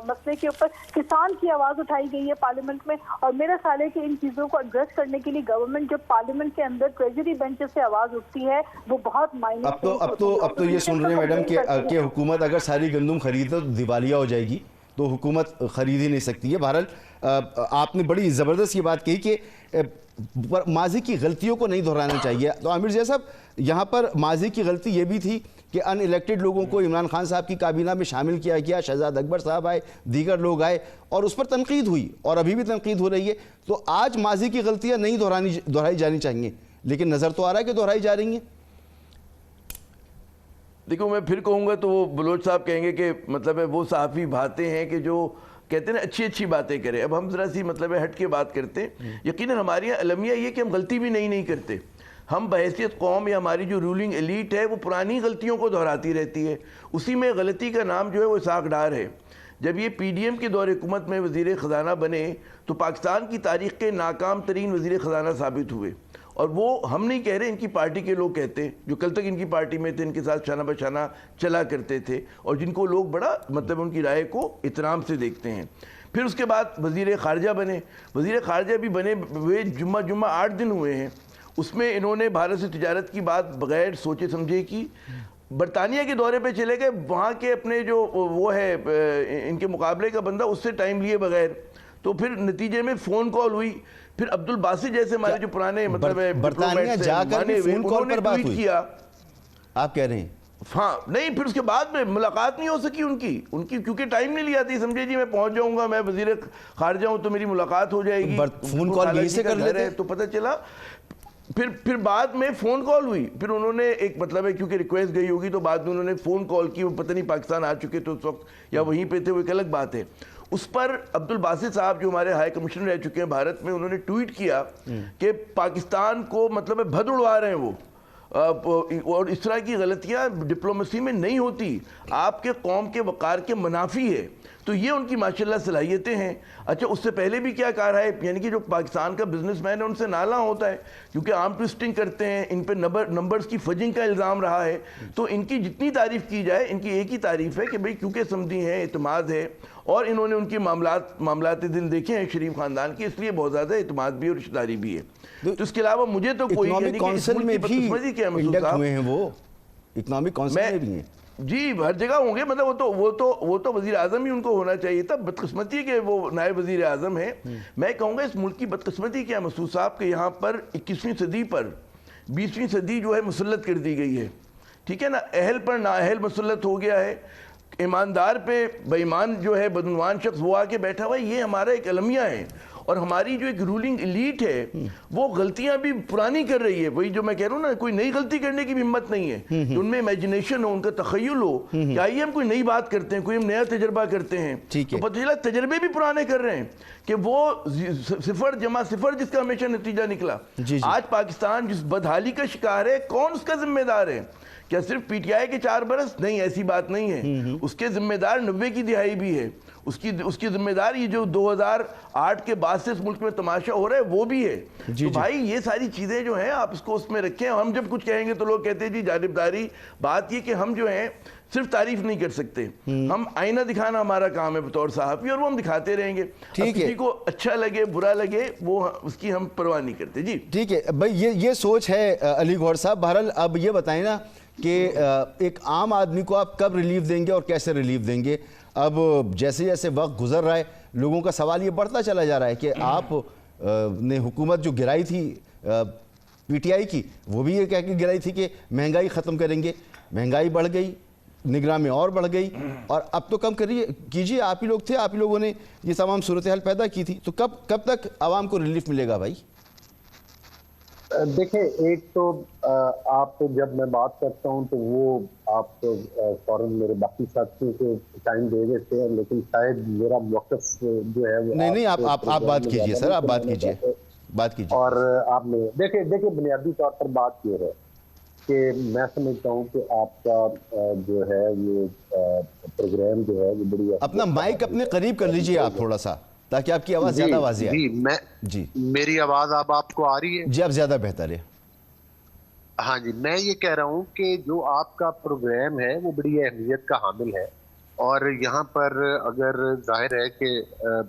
Speaker 4: مسئلے کے اوپر کسان کی آواز اٹھائی گئی ہے پارلیمنٹ میں, اور میرا خیال ہے کہ ان چیزوں کو ایڈریس کرنے کے لیے گورنمنٹ جب پارلیمنٹ کے اندر ٹریجری بینچ سے آواز اٹھتی ہے وہ بہت معنی.
Speaker 1: اب تو یہ سن رہے ہیں میڈم کہ حکومت اگر ساری گندم خریدے تو دیوالیہ ہو جائے گی, تو حکومت خرید ہی نہیں سکتی ہے. بہرحال آپ نے بڑی زبردست یہ بات کہی کہ ماضی کی غلطیوں کو نہیں دہرانا چاہیے. تو عامر ضیاء صاحب, یہاں پر ماضی کی غلطی یہ بھی تھی کہ ان الیکٹڈ لوگوں کو عمران خان صاحب کی کابینہ میں شامل کیا گیا, شہزاد اکبر صاحب آئے, دیگر لوگ آئے اور اس پر تنقید ہوئی اور ابھی بھی تنقید ہو رہی ہے. تو آج ماضی کی غلطیاں نہیں دہرائی جانی چاہیے, لیکن نظر تو آ رہا ہے کہ دہرائی جا رہی ہیں.
Speaker 2: دیکھو میں پھر کہوں گا تو وہ بلوچ صاحب کہیں گے کہ مطلب ہے وہ صحافی بھاتے ہیں کہ جو کہتے ہیں نا اچھی باتیں کریں. اب ہم ذرا سی مطلب ہے ہٹ کے بات کرتے ہیں. یقیناً ہماری یہاں المیہ یہ کہ ہم غلطی بھی نہیں کرتے. ہم بحیثیت قوم یا ہماری جو رولنگ ایلیٹ ہے وہ پرانی غلطیوں کو دہراتی رہتی ہے. اسی میں غلطی کا نام جو ہے وہ اسحاق ڈار ہے. جب یہ پی ڈی ایم کے دور حکومت میں وزیر خزانہ بنے تو پاکستان کی تاریخ کے ناکام ترین وزیر خزانہ ثابت ہوئے. اور وہ ہم نہیں کہہ رہے, ان کی پارٹی کے لوگ کہتے ہیں جو کل تک ان کی پارٹی میں تھے, ان کے ساتھ شانہ بشانہ چلا کرتے تھے اور جن کو لوگ بڑا مطلب ان کی رائے کو احترام سے دیکھتے ہیں. پھر اس کے بعد وزیر خارجہ بنے. وزیر خارجہ بھی بنے ہوئے جمعہ 8 دن ہوئے ہیں. اس میں انہوں نے بھارت سے تجارت کی بات بغیر سوچے سمجھے کی. برطانیہ کے دورے پہ چلے گئے, وہاں کے اپنے جو وہ ہے ان کے مقابلے کا بندہ, اس سے ٹائم لیے بغیر. تو پھر نتیجے میں فون کال ہوئی. پھر عبد الباسط جیسے ہمارے جو پرانے مطلب
Speaker 1: برطانیہ جا کر بھی فون کال پر بات ہوئی, آپ کہہ رہے ہیں؟
Speaker 2: ہاں نہیں, پھر اس کے بعد میں ملاقات نہیں ہو سکی ان کی کیونکہ ٹائم نہیں لیا تھی. سمجھے جی میں پہنچ جاؤں گا, میں وزیر خارجہ ہوں تو میری ملاقات ہو جائے گی.
Speaker 1: فون کال یہیں سے کر لیتے
Speaker 2: تو پتہ چلا. پھر بعد میں فون کال ہوئی. پھر انہوں نے ایک مطلب ہے کیونکہ ریکویسٹ گئی ہوگی تو بعد میں انہوں نے فون کال کی. وہ پتہ نہیں پاکستان آ چکے تو اس وقت یا وہیں پہ تھے, وہ ایک الگ بات ہے. اس پر عبد الباسط صاحب جو ہمارے ہائی کمشنر رہ چکے ہیں بھارت میں, انہوں نے ٹویٹ کیا کہ پاکستان کو مطلب ہے بھد اڑوا رہے ہیں وہ, اور اس طرح کی غلطیاں ڈپلومیسی میں نہیں ہوتی, آپ کے قوم کے وقار کے منافی ہے. تو یہ ان کی ماشاءاللہ صلاحیتیں ہیں. اچھا اس سے پہلے بھی کیا کہا رہا ہے, یعنی کہ جو پاکستان کا بزنس مین ہے ان سے نالاں ہوتا ہے کیونکہ آرم ٹوسٹنگ کرتے ہیں, ان پہ نمبرز کی فجنگ کا الزام رہا ہے. تو ان کی جتنی تعریف کی جائے, ان کی ایک ہی تعریف ہے کہ بھئی کیونکہ سمدھی ہیں, اعتماد ہے, اور انہوں نے ان کی معاملات دل دیکھے ہیں شریف خاندان کی, اس لیے بہت زیادہ اعتماد بھی اور رشتہ داری بھی ہے. تو اس کے علاوہ مجھے تو کوئی
Speaker 1: اکنامک کونسل میں بھی انڈکٹ ہوئے ہیں, وہ اکنامک کونسل میں بھی ہیں
Speaker 2: جی, ہر جگہ ہوں گے. مطلب وہ تو وزیر اعظم ہی ان کو ہونا چاہیے تھا. بدقسمتی کہ وہ نائب وزیر اعظم ہیں. میں کہوں گا اس ملک کی بدقسمتی کیا مسعود صاحب کہ یہاں پر 21ویں صدی پر 20ویں صدی جو ہے مسلط کر دی گئی ہے. ٹھیک ہے نا, اہل پر نااہل مسلط ہو گیا ہے. ایماندار پہ بے ایمان جو ہے بدعنوان شخص وہ آ کے بیٹھا ہوا ہے. یہ ہمارا ایک المیہ ہے. اور ہماری جو ایک رولنگ ایلیٹ ہے وہ غلطیاں بھی پرانی کر رہی ہے. وہی جو میں کہہ رہا ہوں نا, کوئی نئی غلطی کرنے کی بھی ہمت نہیں ہے. ان میں امیجنیشن ہو, ان کا تخیل ہو کہ آئیے ہم کوئی نئی بات کرتے ہیں, کوئی ہم نیا تجربہ کرتے ہیں. تو پتہ چلا تجربے بھی پرانے کر رہے ہیں کہ وہ 0 جمع 0 جس کا ہمیشہ نتیجہ نکلا. آج پاکستان جس بدحالی کا شکار ہے, کون اس کا ذمہ دار ہے؟ کیا صرف پی ٹی آئی کے 4 برس؟ نہیں, ایسی بات نہیں ہے. اس کے ذمہ دار 90 کی دہائی بھی ہے. اس کی ذمہ دار یہ جو 2008 کے بعد سے اس ملک میں تماشا ہو رہا ہے وہ بھی ہے. تو بھائی یہ ساری چیزیں جو ہیں آپ اس کو اس میں رکھیں. ہم جب کچھ کہیں گے تو لوگ کہتے ہیں جی جانبداری. بات یہ کہ ہم جو ہیں صرف تعریف نہیں کر سکتے, ہم آئینہ دکھانا ہمارا کام ہے بطور صحافی, اور وہ ہم دکھاتے رہیں گے. اب کسی کو اچھا لگے برا لگے وہ اس کی ہم پرواہ نہیں کرتے. جی
Speaker 1: ٹھیک ہے بھائی, یہ سوچ ہے علی گوہر صاحب. بہرحال اب یہ بتائیں نا کہ ایک عام آدمی کو آپ کب ریلیف دیں گے اور کیسے ریلیف دیں گے؟ اب جیسے جیسے وقت گزر رہا ہے لوگوں کا سوال یہ بڑھتا چلا جا رہا ہے کہ آپ نے حکومت جو گرائی تھی پی ٹی آئی کی, وہ بھی یہ کہہ کے گرائی تھی کہ مہنگائی ختم کریں گے. مہنگائی بڑھ گئی, نگراں میں اور بڑھ گئی, اور اب تو کم کیجئے. آپ ہی لوگ تھے, آپ ہی لوگوں نے یہ تمام صورتحال پیدا کی تھی. تو کب تک عوام کو ریلیف ملے گا بھائی؟
Speaker 3: دیکھیں, ایک تو آپ جب میں بات کرتا ہوں تو وہ آپ فوراً میرے باقی ساتھیوں کو ٹائم دے دیتے ہیں, لیکن شاید میرا موقف جو ہے وہ
Speaker 1: نہیں آپ بات کیجئے سر, آپ بات کیجئے.
Speaker 3: اور آپ نے دیکھیں بنیادی طور پر بات یہ ہے کہ میں سمجھتا ہوں کہ آپ کا جو ہے یہ پروگرام جو ہے وہ بڑی
Speaker 1: اپنا مائک اپنے قریب کر لیجئے آپ تھوڑا سا, تاکہ آپ کی آواز زیادہ واضح ہے.
Speaker 3: جی میری آواز آپ کو آ رہی ہے؟
Speaker 1: جی اب زیادہ بہتر ہے.
Speaker 3: ہاں جی, میں یہ کہہ رہا ہوں کہ جو آپ کا پروگرام ہے وہ بڑی اہمیت کا حامل ہے, اور یہاں پر اگر ظاہر ہے کہ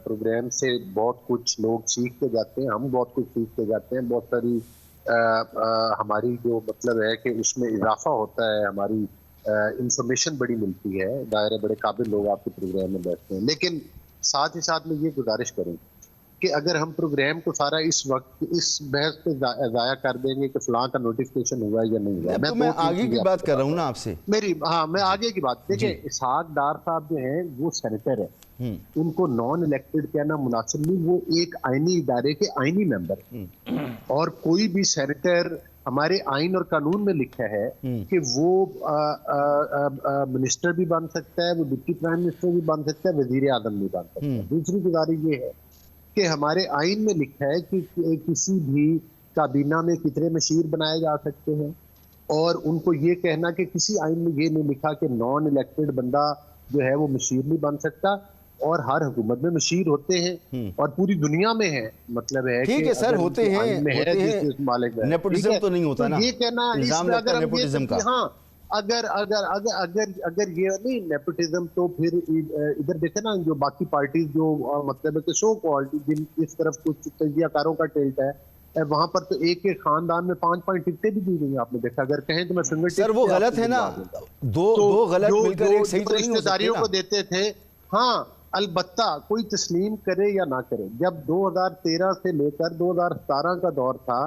Speaker 3: پروگرام سے بہت کچھ لوگ سیکھتے جاتے ہیں, ہم بہت کچھ سیکھتے جاتے ہیں, بہت ساری ہماری جو مطلب ہے کہ اس میں اضافہ ہوتا ہے, ہماری انفارمیشن بڑی ملتی ہے. ظاہر ہے بڑے قابل لوگ آپ کے پروگرام میں بیٹھتے ہیں, لیکن ساتھ ہی ساتھ میں یہ گزارش کروں کہ اگر ہم پروگرام کو سارا اس وقت اس بحث پہ ضائع کر دیں گے کہ فلاں کا نوٹیفیکیشن ہوا ہے یا نہیں ہوا,
Speaker 1: میں آگے کی بات کر رہا ہوں نا آپ سے.
Speaker 3: میں آگے کی بات, دیکھیں اسحاق ڈار صاحب جو ہیں وہ سینیٹر ہے, ان کو نان الیکٹڈ کہنا مناسب نہیں. وہ ایک آئینی ادارے کے آئینی ممبر ہیں, اور کوئی بھی سینیٹر ہمارے آئین اور قانون میں لکھا ہے کہ وہ منسٹر بھی بن سکتا ہے, وہ ڈپٹی پرائم منسٹر بھی بن سکتا ہے, وزیر اعظم بھی بن سکتا ہے. دوسری گزارش یہ ہے کہ ہمارے آئین میں لکھا ہے کہ کسی بھی کابینہ میں کتنے مشیر بنائے جا سکتے ہیں, اور ان کو یہ کہنا کہ کسی آئین میں یہ نہیں لکھا کہ نان الیکٹڈ بندہ جو ہے وہ مشیر نہیں بن سکتا. اور ہر حکومت میں مشیر ہوتے ہیں اور پوری دنیا میں ہے, مطلب ہے
Speaker 1: ٹھیک ہے سر ہوتے ہیں, نیپوٹزم تو نہیں ہوتا نا,
Speaker 3: یہ کہنا
Speaker 1: نظام لگتا ہے نیپوٹزم کا.
Speaker 3: ہاں اگر یہ نہیں نیپوٹزم, تو پھر ادھر دیکھیں نا جو باقی پارٹیز جو مطلب ہے کہ سو کوالٹی جن اس طرف کچھ تجزیہ کاروں کا ٹیلٹ ہے, وہاں پر تو ایک خاندان میں 5 ٹکٹیں بھی دی گئی ہیں. آپ نے دیکھا, اگر کہیں تو میں سنگل
Speaker 1: سر وہ غلط ہے نا, دو غلط مل کر ایک صحیح تو نہیں ہو سکتے نا.
Speaker 3: کو دیتے تھے. ہاں البتہ کوئی تسلیم کرے یا نہ کرے, جب 2013 سے لے کر 2017 کا دور تھا,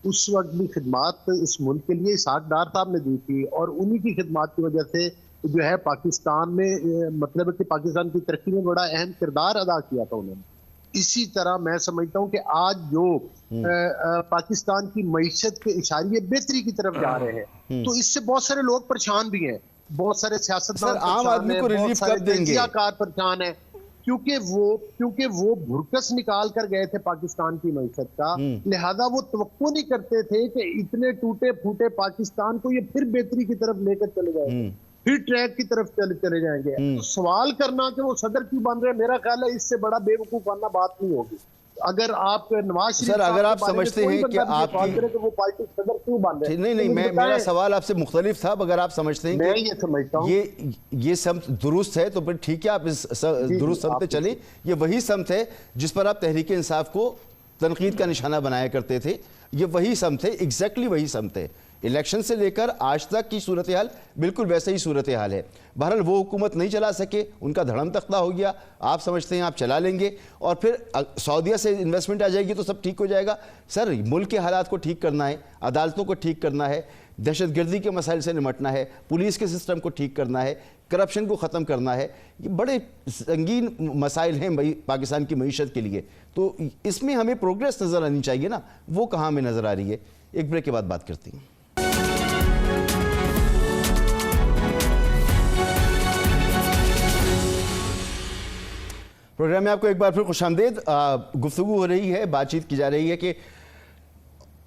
Speaker 3: اس وقت بھی خدمات اس ملک کے لیے اسحاق ڈار صاحب نے دی تھی, اور انہی کی خدمات کی وجہ سے جو ہے پاکستان میں مطلب ہے کہ پاکستان کی ترقی میں بڑا اہم کردار ادا کیا تھا انہوں نے. اسی طرح میں سمجھتا ہوں کہ آج جو پاکستان کی معیشت کے اشاریے بہتری کی طرف جا رہے ہیں, تو اس سے بہت سارے لوگ پریشان بھی ہیں, بہت سارے سیاستدان
Speaker 1: عام آدمی کو ریلیف کب دیں گے؟
Speaker 3: پریشان ہیں کیونکہ وہ بھرکس نکال کر گئے تھے پاکستان کی معیشت کا, لہذا وہ توقع نہیں کرتے تھے کہ اتنے ٹوٹے پھوٹے پاکستان کو یہ پھر بہتری کی طرف لے کر چلے جائیں گے, پھر ٹریک کی طرف چلے جائیں گے. سوال کرنا کہ وہ صدر کیوں بن رہے ہیں, میرا خیال ہے اس سے بڑا بے وقوفانہ بات نہیں ہوگی. اگر آپ نواز شریف
Speaker 1: سر اگر آپ سمجھتے ہیں کہ آپ کی
Speaker 3: وہ پارٹی صدر کیوں بن رہے ہیں,
Speaker 1: نہیں میرا سوال آپ سے مختلف تھا. اگر آپ سمجھتے ہیں
Speaker 3: میں یہ سمجھتا ہوں
Speaker 1: یہ سمت درست ہے تو پھر ٹھیک ہے, آپ اس درست سمت پہ چلیں. یہ وہی سمت ہے جس پر آپ تحریک انصاف کو تنقید کا نشانہ بنایا کرتے تھے. یہ وہی سمت ہے, ایگزیکٹلی وہی سمت ہے. الیکشن سے لے کر آج تک کی صورتحال بالکل ویسے ہی صورتحال ہے. بہرحال وہ حکومت نہیں چلا سکے, ان کا دھڑم تختہ ہو گیا. آپ سمجھتے ہیں آپ چلا لیں گے اور پھر سعودیہ سے انویسٹمنٹ آ جائے گی تو سب ٹھیک ہو جائے گا. سر ملک کے حالات کو ٹھیک کرنا ہے, عدالتوں کو ٹھیک کرنا ہے, دہشت گردی کے مسائل سے نمٹنا ہے, پولیس کے سسٹم کو ٹھیک کرنا ہے, کرپشن کو ختم کرنا ہے. یہ بڑے سنگین مسائل ہیں پاکستان کی معیشت کے لیے. تو اس میں ہمیں پروگریس نظر آنی چاہیے نا, وہ کہاں ہمیں نظر آ رہی ہے. ایک بریک کے بعد بات کرتے ہیں. پروگرام میں آپ کو ایک بار پھر خوش آمدید. گفتگو ہو رہی ہے, بات چیت کی جا رہی ہے کہ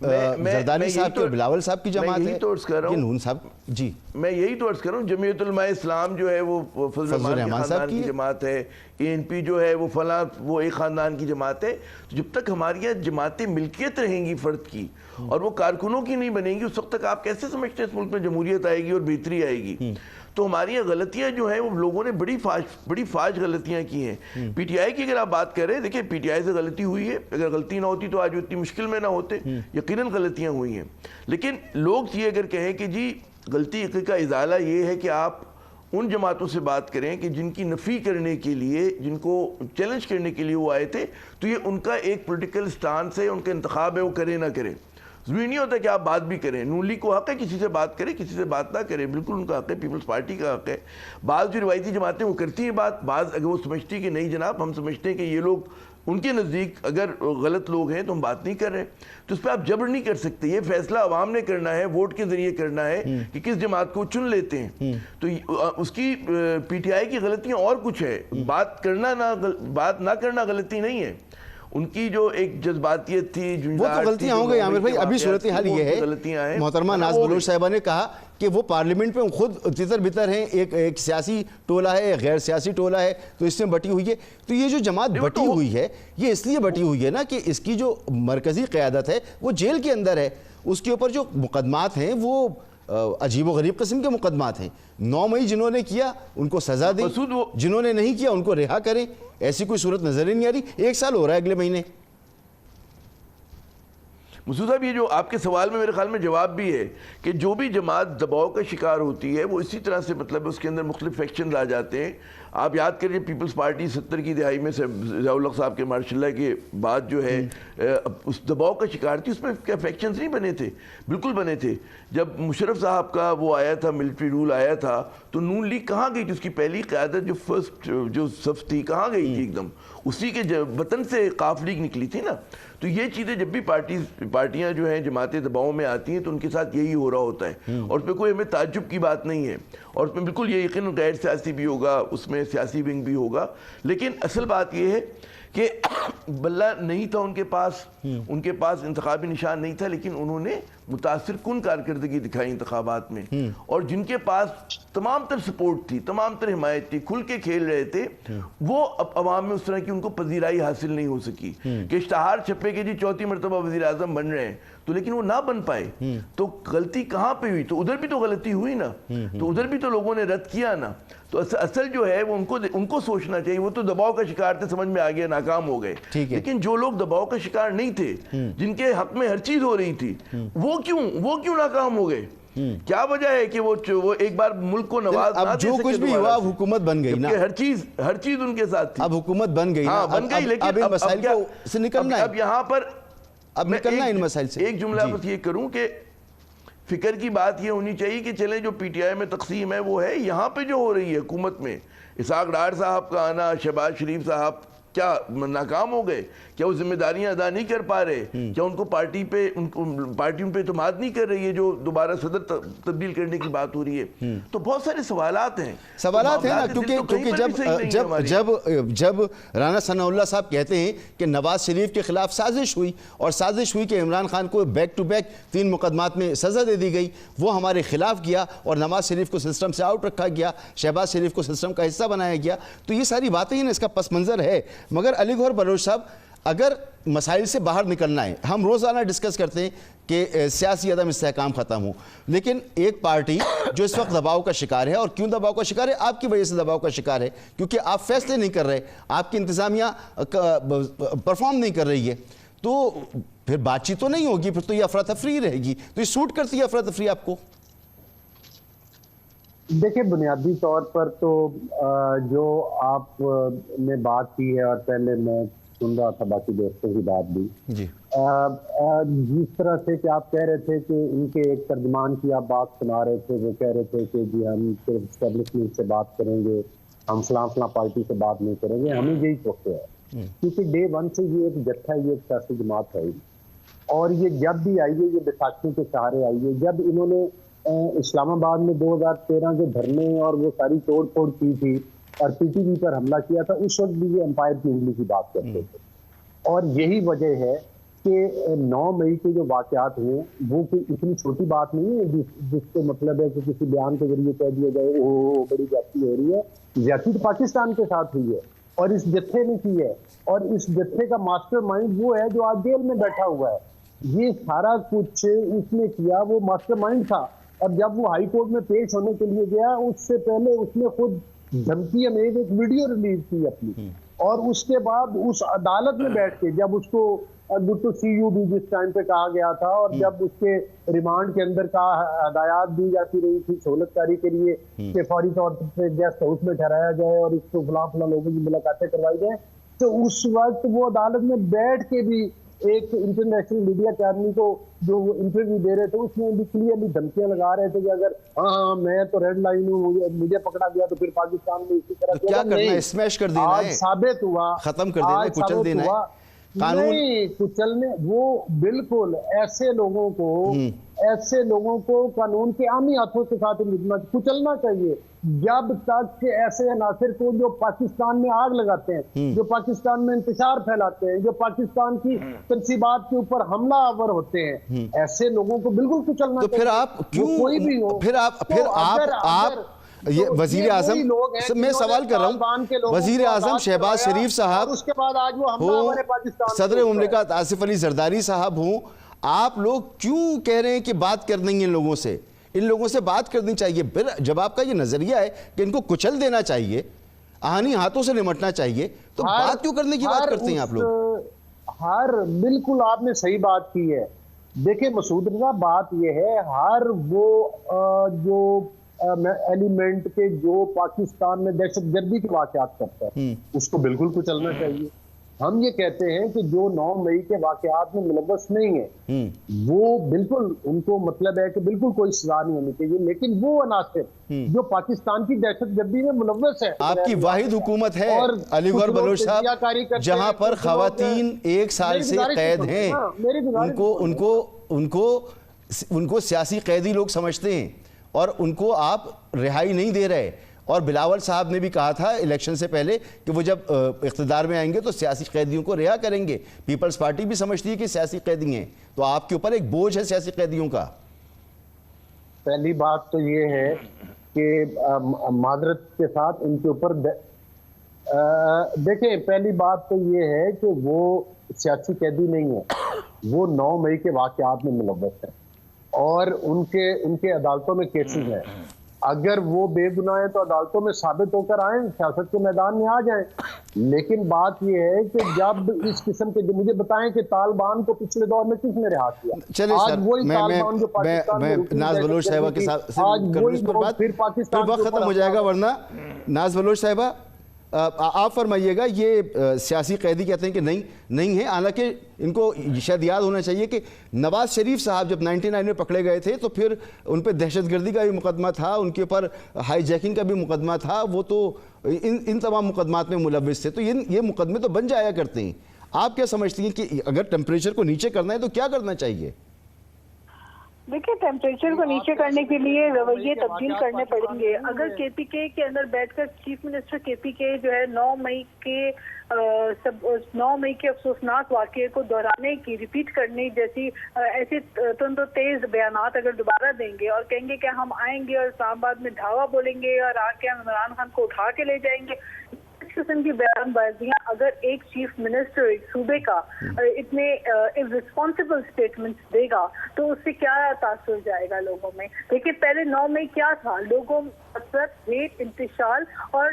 Speaker 1: زردانی صاحب کی اور بلاول صاحب کی جماعت ہے کہ نون صاحب؟ جی
Speaker 2: میں یہی تو عرض کر رہا ہوں، جمعیت علماء اسلام جو ہے وہ فضل الرحمان خاندان کی جماعت ہے، ANP جو ہے وہ فلاں وہ ایک خاندان کی جماعت ہے. تو جب تک ہماری یہاں جماعتیں ملکیت رہیں گی فرد کی اور وہ کارکنوں کی نہیں بنیں گی، اس وقت تک آپ کیسے سمجھتے ہیں اس ملک میں جمہوریت آئے گی اور بہتری آئے گی؟ تو ہماری یہ غلطیاں جو ہیں وہ لوگوں نے بڑی فاش غلطیاں کی ہیں. پی ٹی آئی کی اگر آپ بات کریں، دیکھیں پی ٹی آئی سے غلطی ہوئی ہے، اگر غلطی نہ ہوتی تو آج اتنی مشکل میں نہ ہوتے. یقیناً غلطیاں ہوئی ہیں، لیکن لوگ یہ اگر کہیں کہ جی غلطی کا ازالہ یہ ہے کہ آپ ان جماعتوں سے بات کریں کہ جن کی نفی کرنے کے لیے، جن کو چیلنج کرنے کے لیے وہ آئے تھے، تو یہ ان کا ایک پولیٹیکل سٹانس ہے، ان کا انتخاب ہے، وہ کرے نہ کرے. ضروری نہیں ہوتا کہ آپ بات بھی کریں. نون لیگ کو حق ہے کسی سے بات کرے، کسی سے بات نہ کرے، بالکل ان کا حق ہے، پیپلز پارٹی کا حق ہے. بعض جو روایتی جماعتیں وہ کرتی ہیں بات، بعض اگر وہ سمجھتی کہ نہیں جناب ہم سمجھتے ہیں کہ یہ لوگ ان کے نزدیک اگر غلط لوگ ہیں تو ہم بات نہیں کر رہے، تو اس پہ آپ جبر نہیں کر سکتے. یہ فیصلہ عوام نے کرنا ہے، ووٹ کے ذریعے کرنا ہے کہ کس جماعت کو چن لیتے ہیں. تو اس کی پی ٹی آئی کی غلطیاں اور کچھ ہے، بات نہ کرنا غلطی نہیں ہے. ان کی جو ایک جذباتیت تھی،
Speaker 1: وہ تو غلطیاں ہوں گئی عامر بھائی. ابھی صورتحال یہ ہے، محترمہ ناز بلوچ صاحبہ نے کہا کہ وہ پارلیمنٹ میں خود تتر بتر ہیں، ایک سیاسی ٹولہ ہے، ایک غیر سیاسی ٹولہ ہے، تو اس میں بٹی ہوئی ہے. تو یہ جو جماعت بٹی ہوئی ہے یہ اس لیے بٹی ہوئی ہے نا کہ اس کی جو مرکزی قیادت ہے وہ جیل کے اندر ہے. اس کے اوپر جو مقدمات ہیں وہ عجیب و غریب قسم کے مقدمات ہیں. 9 مئی جنہوں نے کیا ان کو سزا دیں، جنہوں نے نہیں کیا ان کو رہا کریں. ایسی کوئی صورت نظر ہی نہیں آ رہی. 1 سال ہو رہا ہے اگلے مہینے.
Speaker 2: مسعود صاحب، یہ جو آپ کے سوال میں میرے خیال میں جواب بھی ہے کہ جو بھی جماعت دباؤ کا شکار ہوتی ہے وہ اسی طرح سے مطلب اس کے اندر مختلف فیکشنز آ جاتے ہیں. آپ یاد کریے پیپلز پارٹی 70 کی دہائی میں ضیاء الحق صاحب کے ماشاء اللہ کے بعد جو ہے اس دباؤ کا شکار تھی. اس میں کیا فیکشنز نہیں بنے تھے؟ بالکل بنے تھے. جب مشرف صاحب کا وہ آیا تھا، ملٹری رول آیا تھا، تو نون لیگ کہاں گئی تھی؟ اس کی پہلی قیادت جو فرسٹ جو صف تھی کہاں گئی تھی؟ ایک دم اسی کے وطن سے قاف لیگ نکلی تھی نا. تو یہ چیزیں جب بھی پارٹیاں جو ہیں جماعتیں دباؤ میں آتی ہیں تو ان کے ساتھ یہی ہو رہا ہوتا ہے، اور اس پہ کوئی ہمیں تعجب کی بات نہیں ہے. اور اس میں بالکل یہ یقیناً غیر سیاسی بھی ہوگا، اس میں سیاسی ونگ بھی ہوگا. لیکن اصل بات یہ ہے کہ بلہ نہیں تھا ان کے پاس انتخابی نشان نہیں تھا، لیکن انہوں نے متاثر کن کارکردگی دکھائی انتخابات میں. اور جن کے پاس تمام تر سپورٹ تھی، تمام تر حمایت تھی، کھل کے کھیل رہے تھے، وہ اب عوام میں اس طرح کی ان کو پذیرائی حاصل نہیں ہو سکی کہ اشتہار چھپے کہ جی 4تھی مرتبہ وزیر اعظم بن رہے ہیں، تو لیکن وہ نہ بن پائے. تو غلطی کہاں پہ ہوئی؟ تو ادھر بھی تو غلطی ہوئی نا، تو ادھر بھی تو لوگوں نے رد کیا نا. تو اصل جو ہے وہ ان کو سوچنا چاہیے. وہ تو دباؤ کا شکار تھے، سمجھ میں آ گیا، ناکام ہو گئے. لیکن جو لوگ دباؤ کا شکار نہیں تھے، جن کے حق میں ہر چیز ہو رہی تھی، وہ کیوں ناکام ہو گئے؟ کیا وجہ ہے کہ وہ ایک بار ملک کو نواز نہ دے سکے؟
Speaker 1: جو کچھ بھی ہوا اب حکومت بن گئی نا،
Speaker 2: ہر چیز ان کے ساتھ تھی.
Speaker 1: اب حکومت بن گئی نا،
Speaker 2: بن گئی، لیکن
Speaker 1: اب ان مسائل کو سے نکلنا ہے.
Speaker 2: اب یہاں پر
Speaker 1: اب نکلنا ہے ان مسائل سے.
Speaker 2: ایک جملہ بس یہ کروں کہ فکر کی بات یہ ہونی چاہیے کہ چلیں جو پی ٹی آئی میں تقسیم ہے وہ ہے یہاں پہ جو ہو رہی ہے حکومت میں. اسحاق ڈار صاحب کا آنا، شہباز شریف صاحب کیا ناکام ہو گئے؟ کیا وہ ذمہ داریاں ادا نہیں کر پا رہے؟ کیا ان کو پارٹی ان پہ اعتماد نہیں کر رہی ہے جو دوبارہ صدر تبدیل کرنے کی بات ہو رہی ہے؟ تو بہت سارے سوالات ہیں
Speaker 1: نا، کیونکہ جب رانا ثناء اللہ صاحب کہتے ہیں کہ نواز شریف کے خلاف سازش ہوئی، اور سازش ہوئی کہ عمران خان کو بیک ٹو بیک 3 مقدمات میں سزا دے دی گئی، وہ ہمارے خلاف کیا اور نواز شریف کو سسٹم سے آؤٹ رکھا گیا، شہباز شریف کو سسٹم کا حصہ بنایا گیا. تو یہ ساری باتیں ہیں، اس کا پس منظر ہے. مگر علی گوہر بلوچ صاحب، اگر مسائل سے باہر نکلنا ہے، ہم روزانہ ڈسکس کرتے ہیں کہ سیاسی عدم استحکام ختم ہو، لیکن ایک پارٹی جو اس وقت دباؤ کا شکار ہے، اور کیوں دباؤ کا شکار ہے؟ آپ کی وجہ سے دباؤ کا شکار ہے، کیونکہ آپ فیصلے نہیں کر رہے، آپ کی انتظامیہ پرفارم نہیں کر رہی ہے. تو پھر بات چیت تو نہیں ہوگی، پھر تو یہ افراتفری رہے گی. تو یہ سوٹ کرتی ہے افراتفری آپ کو؟
Speaker 3: دیکھیں، بنیادی طور پر تو جو آپ نے بات کی ہے، اور پہلے میں سن رہا تھا باقی دوستوں کی بات بھی، جس طرح سے کہ آپ کہہ رہے تھے کہ ان کے ایک ترجمان کی آپ بات سنا رہے تھے، وہ کہہ رہے تھے کہ جی ہم صرف اسٹیبلشمنٹ سے بات کریں گے، ہم فلاں پارٹی سے بات نہیں کریں گے. ہمیں یہی سوچتے ہے کیونکہ ڈے 1 سے یہ ایک جتھا ہے، یہ ایک سیاسی جماعت ہے، اور یہ جب بھی آئی ہے یہ بیساکھی کے سہارے آئی ہے. جب انہوں نے اسلام آباد میں 2013 کے دھرنے اور وہ ساری توڑ پھوڑ کی تھی اور پی ٹی وی پر حملہ کیا تھا، اس وقت بھی یہ امپائر کی انگلی کی بات کرتے تھے. اور یہی وجہ ہے کہ 9 مئی کے جو واقعات ہوئے وہ کوئی اتنی چھوٹی بات نہیں ہے جس سے مطلب ہے کہ کسی بیان کے ذریعے کہہ دیا جائے او بڑی زیادتی ہو رہی ہے. زیادتی تو پاکستان کے ساتھ ہوئی ہے اور اس جتھے نے کی ہے, اور اس جتھے کا ماسٹر مائنڈ وہ ہے جو آج جیل میں بیٹھا ہوا ہے. یہ سارا کچھ اس نے کیا, وہ ماسٹر مائنڈ تھا. اور جب وہ ہائی کورٹ میں پیش ہونے کے لیے گیا, اس سے پہلے اس نے خود دھمکی امیز ایک ویڈیو ریلیز کی اپنی, اور اس کے بعد اس عدالت میں بیٹھ کے جب اس کو گڈ ٹو سی یو بھی جس ٹائم پہ کہا گیا تھا, اور جب اس کے ریمانڈ کے اندر کا ہدایات دی جاتی رہی تھی سہولت کاری کے لیے کہ فوری طور پہ گیسٹ ہاؤس میں ٹھہرایا جائے اور اس کو فلاں فلاں لوگوں کی ملاقاتیں کروائی جائیں, تو اس وقت وہ عدالت میں بیٹھ کے بھی ایک انٹرنیشنل میڈیا کے آدمی کو جو وہ انٹرویو دے رہے تھے اس میں بھی کلیئرلی دھمکیاں لگا رہے تھے کہ اگر ہاں میں تو ریڈ لائن ہوں, مجھے پکڑا گیا تو پھر پاکستان میں اسی طرح
Speaker 1: کیا کرنا ہے, اسمیش کر دینا ہے,
Speaker 3: آج ثابت ہوا,
Speaker 1: ختم کر دینا ہے, کچل دینا ہے قانون.
Speaker 3: نہیں کچلنے, وہ بالکل ایسے لوگوں کو قانون کے عامی ہاتھوں کے ساتھ کچلنا چاہیے. جب تک کہ ایسے عناصر کو جو پاکستان میں آگ لگاتے ہیں, جو پاکستان میں انتشار پھیلاتے ہیں, جو پاکستان کی تنصیبات کے اوپر حملہ آور ہوتے ہیں, ایسے لوگوں کو بالکل کچلنا
Speaker 1: تو
Speaker 3: چاہیے.
Speaker 1: پھر آپ کیوں,
Speaker 3: کوئی بھی ہو,
Speaker 1: پھر آپ یہ وزیر اعظم, میں سوال کر رہا ہوں, وزیر اعظم شہباز شریف صاحب
Speaker 3: اس کے بعد آج وہ حملہ آور ہے پاکستان,
Speaker 1: صدر مملکت آصف علی زرداری صاحب ہوں, آپ لوگ کیوں کہہ رہے ہیں کہ بات کرنی ہے ان لوگوں سے بات کرنی چاہیے؟ پھر جب آپ کا یہ نظریہ ہے کہ ان کو کچل دینا چاہیے, آہنی ہاتھوں سے نمٹنا چاہیے, تو بات کیوں کرنے کی بات کرتے ہیں آپ لوگ؟
Speaker 3: بالکل آپ نے صحیح بات کی ہے. دیکھیں مسعود رضا, بات یہ ہے ہر وہ جو ایلیمنٹ کے جو پاکستان میں دہشت گردی کے واقعات کرتا ہے اس کو بالکل کچلنا چاہیے. ہم یہ کہتے ہیں کہ جو 9 مئی کے واقعات میں ملوث نہیں ہیں وہ بالکل ان کو مطلب ہے کہ بالکل کوئی سزا نہیں ہونی چاہیے, لیکن وہ عناصر جو پاکستان کی دہشت گردی میں ملوث ہے,
Speaker 1: آپ کی واحد حکومت ہے علی گور بلوچ صاحب جہاں پر خواتین 1 سال سے قید ہیں, ان کو سیاسی قیدی لوگ سمجھتے ہیں اور ان کو آپ رہائی نہیں دے رہے. اور بلاول صاحب نے بھی کہا تھا الیکشن سے پہلے کہ وہ جب اقتدار میں آئیں گے تو سیاسی قیدیوں کو رہا کریں گے. پیپلز پارٹی بھی سمجھتی ہے کہ سیاسی قیدی ہیں, تو آپ کے اوپر ایک بوجھ ہے سیاسی قیدیوں کا.
Speaker 3: پہلی بات تو یہ ہے کہ معذرت کے ساتھ ان کے اوپر دیکھیں, پہلی بات تو یہ ہے کہ وہ سیاسی قیدی نہیں ہے, وہ 9 مئی کے واقعات میں ملوث ہیں اور ان کے عدالتوں میں کیسز ہیں. اگر وہ بے گناہ ہیں تو عدالتوں میں ثابت ہو کر آئیں, سیاست کے میدان میں آ جائیں. لیکن بات یہ ہے کہ جب اس قسم کے, مجھے بتائیں کہ طالبان کو پچھلے دور میں کس نے رہا کیا؟
Speaker 1: چلیں سر, میں ناز بلوچ صاحبہ کے ساتھ وقت ختم ہو جائے گا, ورنہ ناز بلوچ صاحبہ آپ فرمائیے گا. یہ سیاسی قیدی کہتے ہیں کہ نہیں ہے, حالانکہ ان کو شاید یاد ہونا چاہیے کہ نواز شریف صاحب جب 99 میں پکڑے گئے تھے تو پھر ان پہ دہشت گردی کا بھی مقدمہ تھا, ان کے اوپر ہائی جیکنگ کا بھی مقدمہ تھا, وہ تو ان تمام مقدمات میں ملوث تھے. تو یہ مقدمے تو بن جایا کرتے ہیں. آپ کیا سمجھتی ہیں کہ اگر ٹیمپریچر کو نیچے کرنا ہے تو کیا کرنا چاہیے؟
Speaker 4: دیکھیں, ٹیمپریچر کو نیچے کرنے کے لیے رویے تبدیل کرنے پڑیں گے. اگر کے پی کے اندر بیٹھ کر چیف منسٹر کے پی کے جو ہے 9 مئی کے افسوسناک واقعے کو دہرانے کی, ریپیٹ کرنے جیسی ایسے تند و تیز بیانات اگر دوبارہ دیں گے اور کہیں گے کہ ہم آئیں گے اور اسلام آباد میں دھاوا بولیں گے اور آ کے عمران خان کو اٹھا کے لے جائیں گے, اس قسم کی بیان بازیاں اگر ایک چیف منسٹر ایک صوبے کا اتنے irresponsible سٹیٹمنٹس دے گا تو اس سے کیا تاثر جائے گا لوگوں میں؟ دیکھیں پہلے 9 مئی کیا تھا, لوگوں ہیٹ, انتشار اور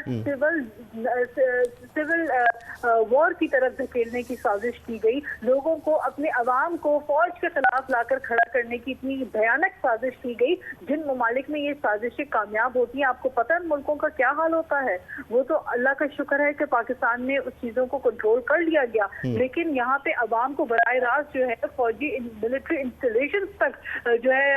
Speaker 4: سول وار کی طرف دھکیلنے کی سازش کی گئی. لوگوں کو, اپنے عوام کو فوج کے خلاف لا کر کھڑا کرنے کی اتنی بھیانک سازش کی گئی. جن ممالک میں یہ سازشیں کامیاب ہوتی ہیں, آپ کو پتہ ان ملکوں کا کیا حال ہوتا ہے. وہ تو اللہ کا شکر ہے کہ پاکستان میں اس چیزوں کو کنٹرول کر لیا گیا, لیکن یہاں پہ عوام کو براہ راست جو ہے فوجی ملٹری انسٹالیشنز تک جو ہے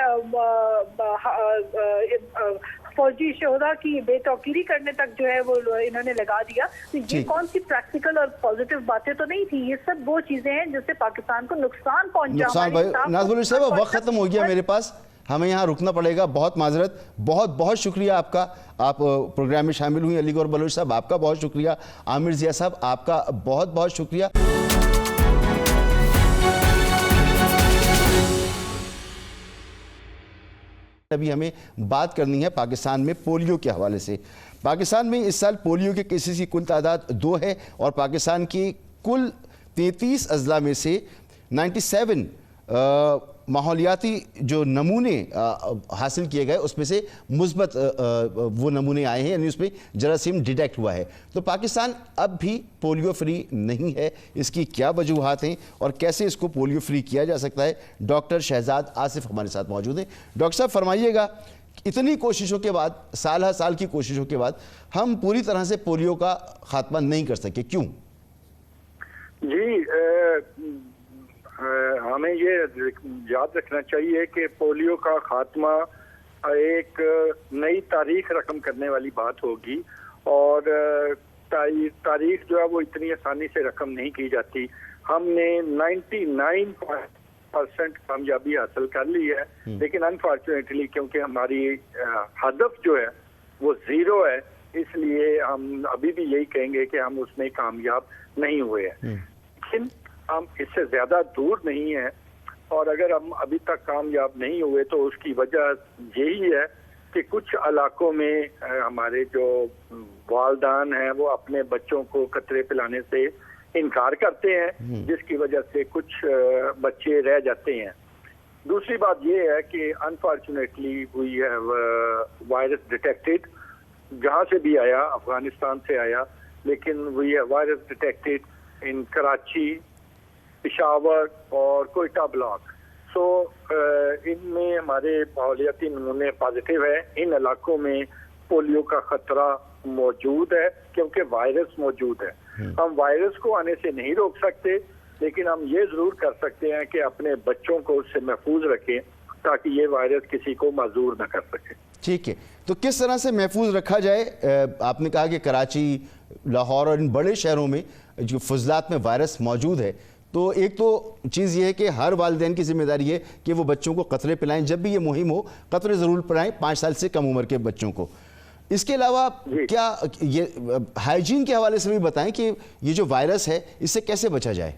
Speaker 4: فوجی شہدا کی بے توقیری کرنے تک جو ہے وہ انہوں نے لگا دیا. تو یہ کون سی پریکٹیکل اور پازیٹیو باتیں تو نہیں تھی, یہ سب وہ چیزیں ہیں جس سے پاکستان کو نقصان پہنچا.
Speaker 1: ناز بلوچ صاحب وقت ختم ہو گیا میرے پاس, ہمیں یہاں رکنا پڑے گا. بہت معذرت, بہت شکریہ آپ کا, آپ پروگرام میں شامل ہوئی. علی گور بلوچ صاحب آپ کا بہت شکریہ. عامر ضیاء صاحب آپ کا بہت شکریہ. ابھی ہمیں بات کرنی ہے پاکستان میں پولیو کے حوالے سے۔ پاکستان میں اس سال پولیو کے کیسز کی کل تعداد 2 ہے اور پاکستان کی کل 33 اضلاع میں سے 97 ماحولیاتی جو نمونے حاصل کیے گئے اس میں سے مثبت وہ نمونے آئے ہیں، یعنی اس میں جراثیم ڈیٹیکٹ ہوا ہے۔ تو پاکستان اب بھی پولیو فری نہیں ہے، اس کی کیا وجوہات ہیں اور کیسے اس کو پولیو فری کیا جا سکتا ہے؟ ڈاکٹر شہزاد آصف ہمارے ساتھ موجود ہیں۔ ڈاکٹر صاحب فرمائیے گا، اتنی کوششوں کے بعد، سال ہر سال کی کوششوں کے بعد ہم پوری طرح سے پولیو کا خاتمہ نہیں کر سکے، کیوں؟
Speaker 5: جی ہمیں یہ یاد رکھنا چاہیے کہ پولیو کا خاتمہ ایک نئی تاریخ رقم کرنے والی بات ہوگی، اور تاریخ جو ہے وہ اتنی آسانی سے رقم نہیں کی جاتی۔ ہم نے 99% کامیابی حاصل کر لی ہے، لیکن انفارچونیٹلی کیونکہ ہماری ہدف جو ہے وہ 0 ہے، اس لیے ہم ابھی بھی یہی کہیں گے کہ ہم اس میں کامیاب نہیں ہوئے ہیں، لیکن ہم اس سے زیادہ دور نہیں ہیں، اور اگر ہم ابھی تک کامیاب نہیں ہوئے تو اس کی وجہ یہی ہے کہ کچھ علاقوں میں ہمارے جو والدین ہیں وہ اپنے بچوں کو قطرے پلانے سے انکار کرتے ہیں، جس کی وجہ سے کچھ بچے رہ جاتے ہیں۔ دوسری بات یہ ہے کہ unfortunately we have virus detected, جہاں سے بھی آیا، افغانستان سے آیا، لیکن we have virus detected in Karachi, Peshawar اور کوئٹہ بلاک۔ سو ان میں ہمارے ماحولیاتی نمونے پازیٹیو ہے۔ ان علاقوں میں پولیو کا خطرہ موجود ہے کیونکہ وائرس موجود ہے۔ ہم وائرس کو آنے سے نہیں روک سکتے، لیکن ہم یہ ضرور کر سکتے ہیں کہ اپنے بچوں کو اس سے محفوظ رکھیں تاکہ یہ وائرس کسی کو معذور نہ کر سکے۔
Speaker 1: ٹھیک ہے، تو کس طرح سے محفوظ رکھا جائے؟ آپ نے کہا کہ کراچی، لاہور اور ان بڑے شہروں میں جو فضلات میں وائرس موجود ہے، تو ایک تو چیز یہ ہے کہ ہر والدین کی ذمہ داری ہے کہ وہ بچوں کو قطرے پلائیں، جب بھی یہ مہم ہو قطرے ضرور پلائیں 5 سال سے کم عمر کے بچوں کو۔ اس کے علاوہ کیا یہ ہائیجین کے حوالے سے بھی بتائیں کہ یہ جو وائرس ہے اس سے کیسے بچا جائے؟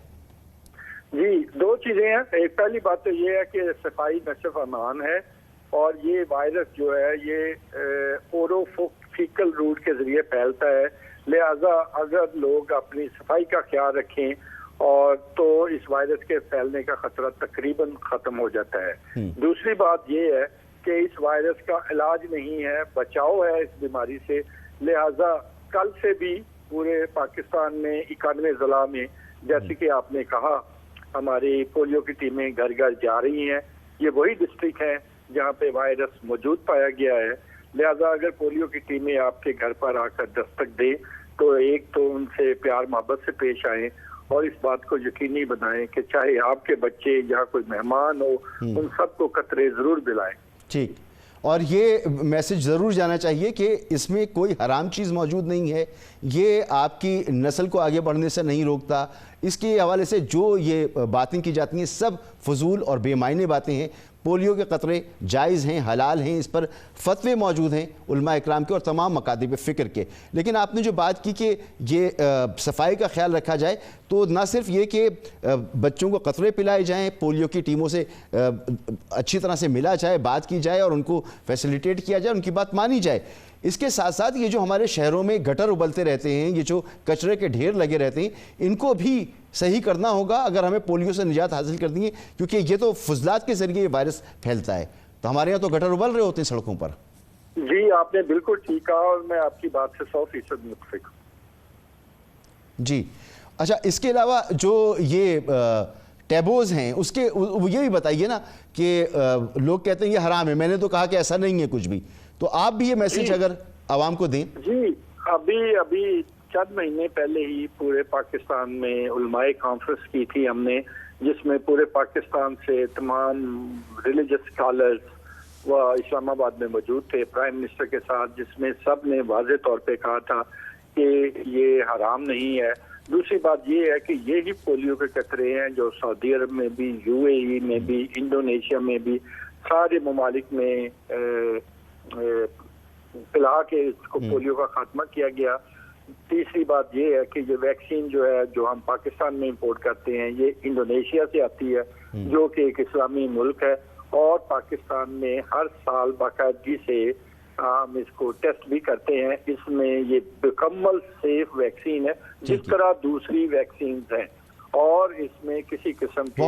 Speaker 5: جی 2 چیزیں ہیں۔ ایک پہلی بات تو یہ ہے کہ صفائی نصف امان ہے، اور یہ وائرس جو ہے یہ اورو فیکل روٹ کے ذریعے پھیلتا ہے، لہذا اگر لوگ اپنی صفائی کا خیال رکھیں اور تو اس وائرس کے پھیلنے کا خطرہ تقریباً ختم ہو جاتا ہے۔ دوسری بات یہ ہے کہ اس وائرس کا علاج نہیں ہے، بچاؤ ہے اس بیماری سے، لہذا کل سے بھی پورے پاکستان میں 91 ضلع میں، جیسے کہ آپ نے کہا، ہماری پولیو کی ٹیمیں گھر گھر جا رہی ہیں۔ یہ وہی ڈسٹرکٹ ہیں جہاں پہ وائرس موجود پایا گیا ہے، لہذا اگر پولیو کی ٹیمیں آپ کے گھر پر آ کر دستک دیں تو ایک تو ان سے پیار محبت سے پیش آئیں اور اس بات کو یقینی بنائیں کہ چاہے آپ کے بچے یا کوئی مہمان ہو، ان سب کو قطرے ضرور دلائیں۔
Speaker 1: ٹھیک، اور یہ میسج ضرور جانا چاہیے کہ اس میں کوئی حرام چیز موجود نہیں ہے، یہ آپ کی نسل کو آگے بڑھنے سے نہیں روکتا۔ اس کے حوالے سے جو یہ باتیں کی جاتی ہیں سب فضول اور بے معنی باتیں ہیں۔ پولیو کے قطرے جائز ہیں، حلال ہیں، اس پر فتوے موجود ہیں علماء اکرام کے اور تمام مکاتب فکر کے۔ لیکن آپ نے جو بات کی کہ یہ صفائی کا خیال رکھا جائے، تو نہ صرف یہ کہ بچوں کو قطرے پلائے جائیں، پولیو کی ٹیموں سے اچھی طرح سے ملا جائے، بات کی جائے اور ان کو فیسیلیٹیٹ کیا جائے، ان کی بات مانی جائے، اس کے ساتھ ساتھ یہ جو ہمارے شہروں میں گٹر ابلتے رہتے ہیں، یہ جو کچرے کے ڈھیر لگے رہتے ہیں، ان کو بھی صحیح کرنا ہوگا اگر ہمیں پولیو سے نجات حاصل کرنی ہے، کیونکہ یہ تو فضلات کے ذریعے یہ وائرس پھیلتا ہے۔ تو ہمارے یہاں تو گٹر ابل رہے ہوتے ہیں سڑکوں پر۔
Speaker 5: جی آپ نے بالکل ٹھیک کہا اور میں آپ کی بات سے 100% متفق ہوں۔
Speaker 1: جی اچھا، اس کے علاوہ جو یہ ٹیبوز ہیں اس کے یہ بھی بتائیے نا کہ لوگ کہتے ہیں یہ حرام ہے، میں نے تو کہا کہ ایسا نہیں ہے کچھ بھی، تو آپ بھی یہ میسج اگر عوام کو دیں۔
Speaker 5: جی ابھی چند مہینے پہلے ہی پورے پاکستان میں علماء کانفرنس کی تھی ہم نے، جس میں پورے پاکستان سے تمام ریلیجس اسکالرز وہ اسلام آباد میں موجود تھے پرائم منسٹر کے ساتھ، جس میں سب نے واضح طور پہ کہا تھا کہ یہ حرام نہیں ہے۔ دوسری بات یہ ہے کہ یہی پولیو کے قطرے ہیں جو سعودی عرب میں بھی، UAE میں بھی، انڈونیشیا میں بھی، سارے ممالک میں پلا کے اس کو پولیو کا خاتمہ کیا گیا۔ تیسری بات یہ ہے کہ یہ ویکسین جو ہے جو ہم پاکستان میں امپورٹ کرتے ہیں، یہ انڈونیشیا سے آتی ہے جو کہ ایک اسلامی ملک ہے، اور پاکستان میں ہر سال باقاعدگی سے ہم اس کو ٹیسٹ بھی کرتے ہیں. اس میں یہ مکمل سیف ویکسین ہے جس طرح دوسری ویکسینز ہیں, اور اس میں کسی قسم کی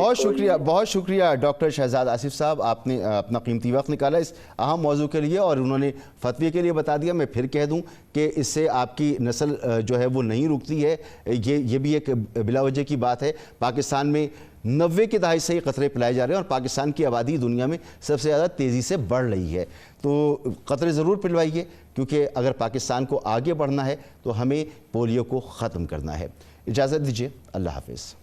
Speaker 1: بہت شکریہ ڈاکٹر شہزاد آصف صاحب, آپ نے اپنا قیمتی وقت نکالا اس اہم موضوع کے لیے اور انہوں نے فتوی کے لیے بتا دیا. میں پھر کہہ دوں کہ اس سے آپ کی نسل جو ہے وہ نہیں رکتی ہے, یہ بھی ایک بلا وجہ کی بات ہے. پاکستان میں 90 کے دہائی سے یہ قطرے پلائے جا رہے ہیں اور پاکستان کی آبادی دنیا میں سب سے زیادہ تیزی سے بڑھ رہی ہے, تو قطرے ضرور پلوائیے, کیونکہ اگر پاکستان کو آگے بڑھنا ہے تو ہمیں پولیو کو ختم کرنا ہے. اجازت دیجیے, اللہ حافظ.